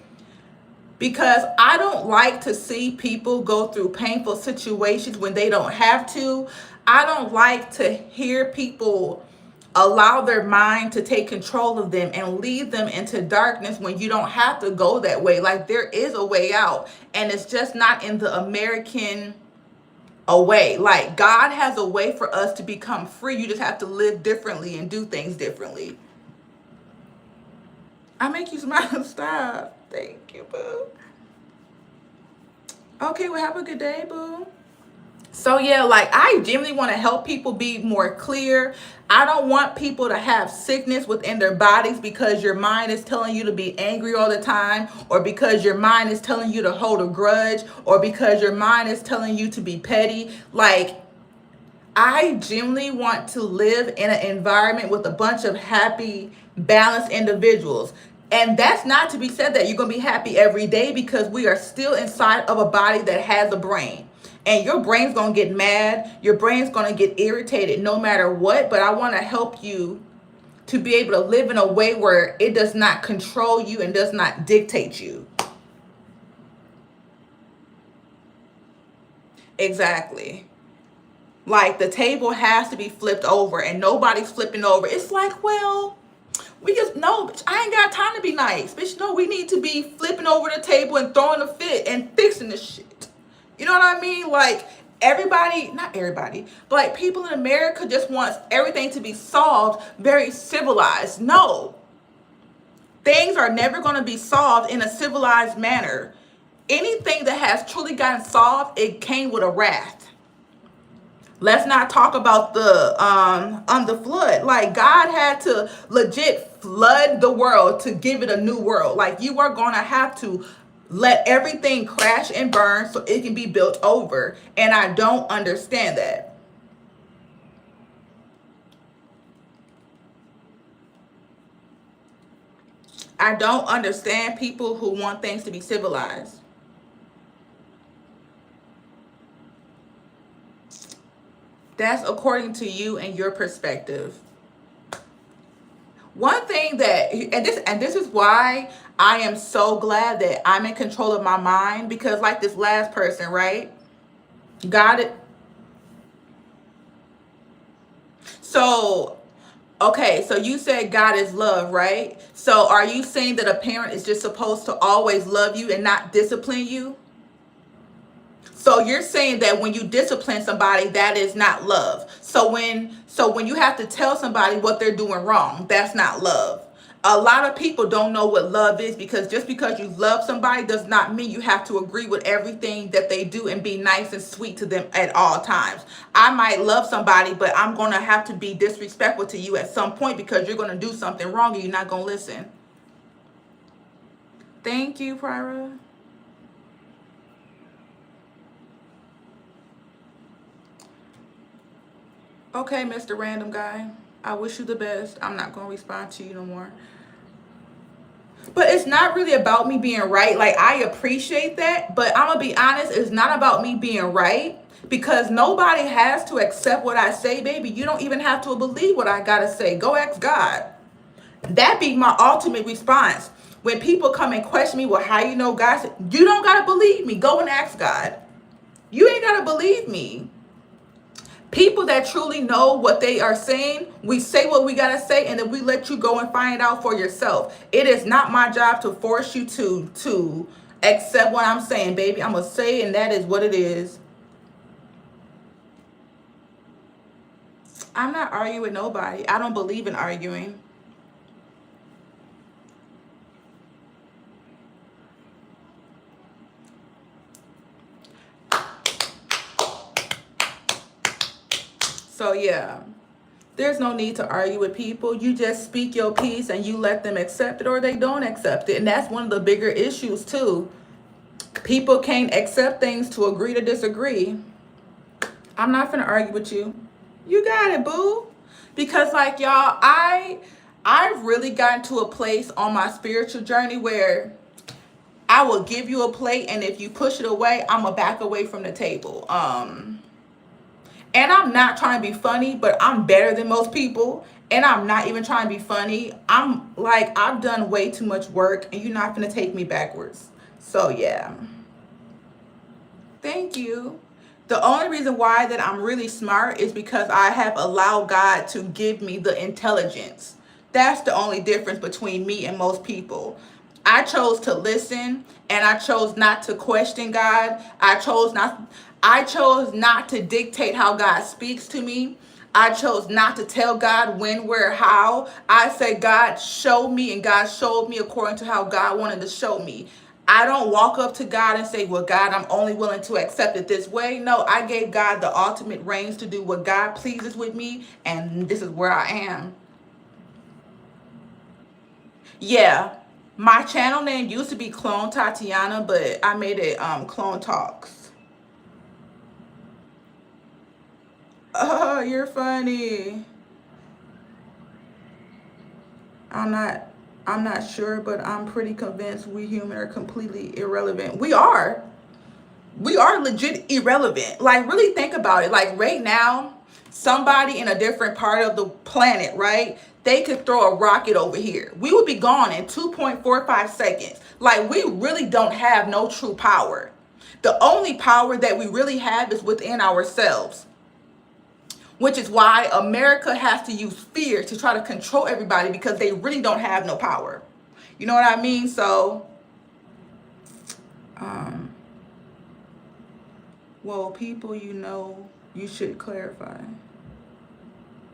because I don't like to see people go through painful situations when they don't have to. I don't like to hear people allow their mind to take control of them and lead them into darkness when you don't have to go that way. Like, there is a way out, and it's just not in the American way. Like, God has a way for us to become free. You just have to live differently and do things differently. I make you smile. Stop. Thank you, boo. Okay, well, have a good day, boo. So yeah, like, I genuinely want to help people be more clear. I don't want people to have sickness within their bodies because your mind is telling you to be angry all the time, or because your mind is telling you to hold a grudge, or because your mind is telling you to be petty. Like, I genuinely want to live in an environment with a bunch of happy, balanced individuals. And that's not to be said that you're going to be happy every day, because we are still inside of a body that has a brain. And your brain's going to get mad. Your brain's going to get irritated no matter what. But I want to help you to be able to live in a way where it does not control you and does not dictate you. Exactly. Like, the table has to be flipped over, and nobody's flipping over. It's like, well, we just, no, bitch, I ain't got time to be nice. Bitch, no, we need to be flipping over the table and throwing a fit and fixing this shit. You know what I mean? Like, everybody, not everybody, but like, people in America just wants everything to be solved very civilized. No, things are never going to be solved in a civilized manner. Anything that has truly gotten solved, it came with a wrath. Let's not talk about the flood. Like, God had to legit flood the world to give it a new world. Like, you are gonna have to let everything crash and burn so it can be built over. And I don't understand that. I don't understand people who want things to be civilized. That's according to you and your perspective. One thing that, and this is why I am so glad that I'm in control of my mind, because like this last person, right? Got it. So, okay, so you said God is love, right? So are you saying that a parent is just supposed to always love you and not discipline you? So you're saying that when you discipline somebody, that is not love. So when you have to tell somebody what they're doing wrong, that's not love. A lot of people don't know what love is, because just because you love somebody does not mean you have to agree with everything that they do and be nice and sweet to them at all times. I might love somebody, but I'm going to have to be disrespectful to you at some point because you're going to do something wrong and you're not going to listen. Thank you, Prira. Okay, Mr. Random Guy. I wish you the best. I'm not going to respond to you no more. But it's not really about me being right. Like, I appreciate that. But I'm going to be honest, it's not about me being right. Because nobody has to accept what I say, baby. You don't even have to believe what I got to say. Go ask God. That be my ultimate response. When people come and question me, well, how you know God said, you don't got to believe me. Go and ask God. You ain't got to believe me. People that truly know what they are saying, we say what we got to say, and then we let you go and find it out for yourself. It is not my job to force you to accept what I'm saying, baby. I'm going to say it, and that is what it is. I'm not arguing with nobody. I don't believe in arguing. So yeah, there's no need to argue with people. You just speak your piece and you let them accept it or they don't accept it. And that's one of the bigger issues too. People can't accept things to agree to disagree. I'm not gonna argue with you. You got it, boo. Because like y'all, I've really gotten to a place on my spiritual journey where I will give you a plate, and if you push it away, I'm gonna back away from the table. And I'm not trying to be funny, but I'm better than most people. And I'm not even trying to be funny. I'm like, I've done way too much work, and you're not going to take me backwards. So, yeah. Thank you. The only reason why that I'm really smart is because I have allowed God to give me the intelligence. That's the only difference between me and most people. I chose to listen, and I chose not to question God. I chose not to dictate how God speaks to me. I chose not to tell God when, where, how. I said, God, show me, and God showed me according to how God wanted to show me. I don't walk up to God and say, well, God, I'm only willing to accept it this way. No, I gave God the ultimate reins to do what God pleases with me, and this is where I am. Yeah, my channel name used to be Clone Tatiana, but I made it Clone Talks. Oh, you're funny. I'm not I'm not sure, but I'm pretty convinced we human are completely irrelevant. We are legit irrelevant. Like, really think about it. Like, right now, somebody in a different part of the planet, right? They could throw a rocket over here. We would be gone in 2.45 seconds. Like, we really don't have no true power. The only power that we really have is within ourselves, which is why America has to use fear to try to control everybody because they really don't have no power. You know what I mean? So, um, well, people, you should clarify.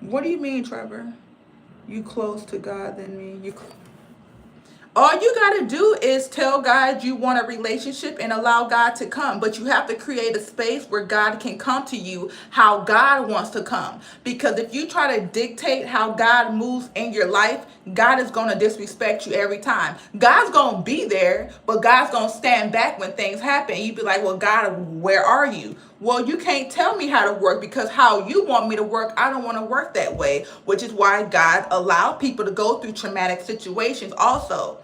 What do you mean, Trevor? You close to God than me. All you got to do is tell God you want a relationship and allow God to come. But you have to create a space where God can come to you how God wants to come. Because if you try to dictate how God moves in your life, God is going to disrespect you every time. God's going to be there, but God's going to stand back when things happen. You'd be like, well, God, where are you? Well, you can't tell me how to work because how you want me to work, I don't want to work that way, which is why God allowed people to go through traumatic situations also.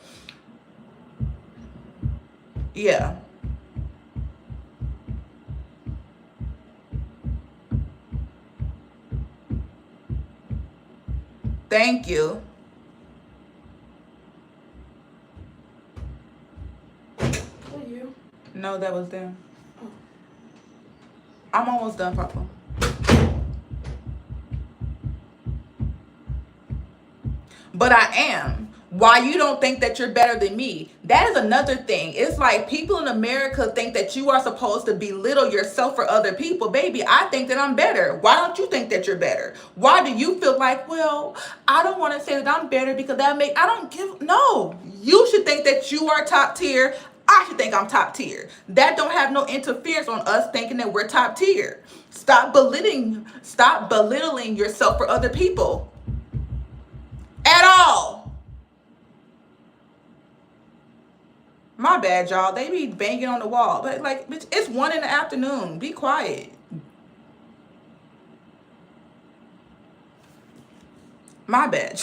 Yeah. Thank you. No, that was them. I'm almost done, Papa. But I am. Why you don't think that you're better than me? That is another thing. It's like people in America think that you are supposed to belittle yourself for other people. Baby, I think that I'm better. Why don't you think that you're better? Why do you feel like, well, I don't want to say that I'm better because I don't give, no. You should think that you are top tier. I should think I'm top tier. That don't have no interference on us thinking that we're top tier. Stop belittling yourself for other people. At all. My bad, y'all. They be banging on the wall. But, like, bitch, it's 1 in the afternoon. Be quiet. My bad.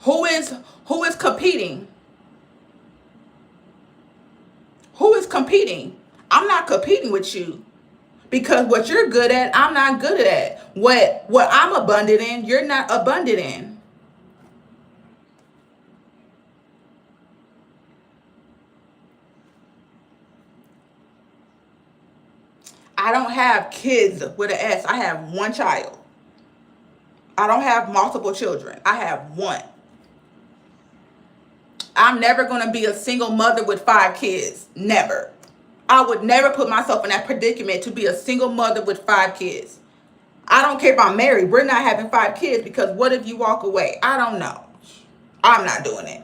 who is who is competing? Who is competing? I'm not competing with you. Because what you're good at, I'm not good at. What I'm abundant in, you're not abundant in. I don't have kids with an S. I have one child. I don't have multiple children. I have one. I'm never going to be a single mother with 5 kids. Never. I would never put myself in that predicament to be a single mother with 5 kids. I don't care if I'm married. We're not having 5 kids because what if you walk away? I don't know. I'm not doing it.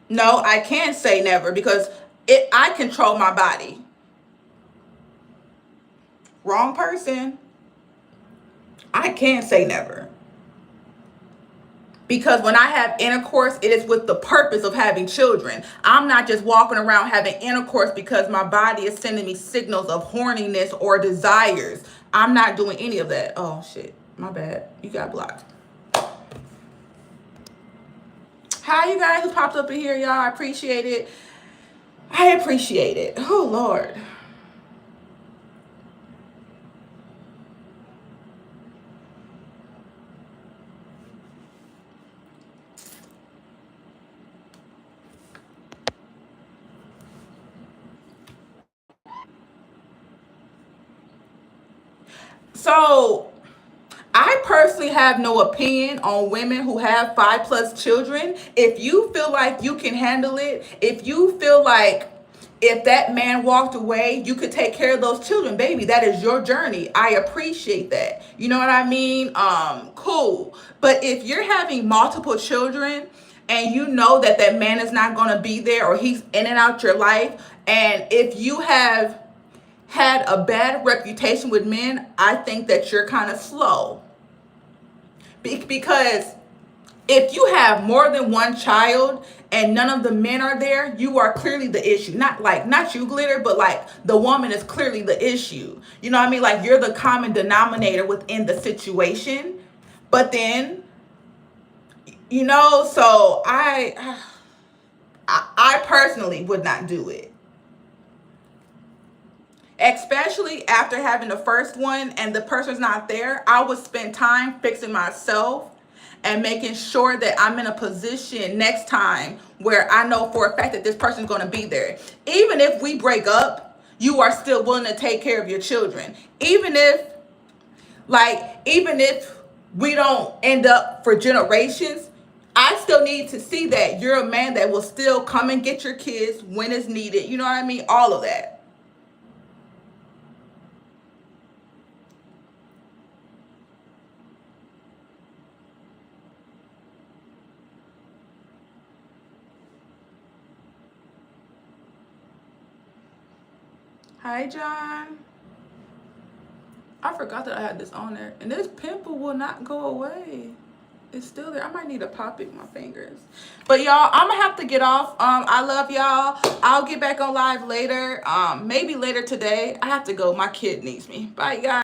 No, I can't say never because I control my body. Wrong person. I can't say never Because when I have intercourse, it is with the purpose of having children. I'm not just walking around having intercourse because my body is sending me signals of horniness or desires. I'm not doing any of that. Oh shit, my bad. You got blocked. Hi, you guys who popped up in here, y'all. I appreciate it. I appreciate it. Oh Lord. So I personally have no opinion on women who have 5+ children. If you feel like you can handle it, if you feel like if that man walked away, you could take care of those children, baby. That is your journey. I appreciate that. You know what I mean? Cool. But if you're having multiple children and you know that that man is not going to be there or he's in and out your life, and if you have had a bad reputation with men, I think that you're kind of slow. Because if you have more than one child and none of the men are there, you are clearly the issue. Not you, Glitter, but like the woman is clearly the issue. You know what I mean? Like you're the common denominator within the situation. But then, so I personally would not do it. Especially after having the first one and the person's not there, I would spend time fixing myself and making sure that I'm in a position next time where I know for a fact that this person's going to be there. Even if we break up, you are still willing to take care of your children. Even if we don't end up for generations, I still need to see that you're a man that will still come and get your kids when it's needed. You know what I mean? All of that. Hi, John. I forgot that I had this on there. And this pimple will not go away. It's still there. I might need to pop it with my fingers. But y'all, I'm gonna have to get off. I love y'all. I'll get back on live later. Maybe later today. I have to go. My kid needs me. Bye, guys.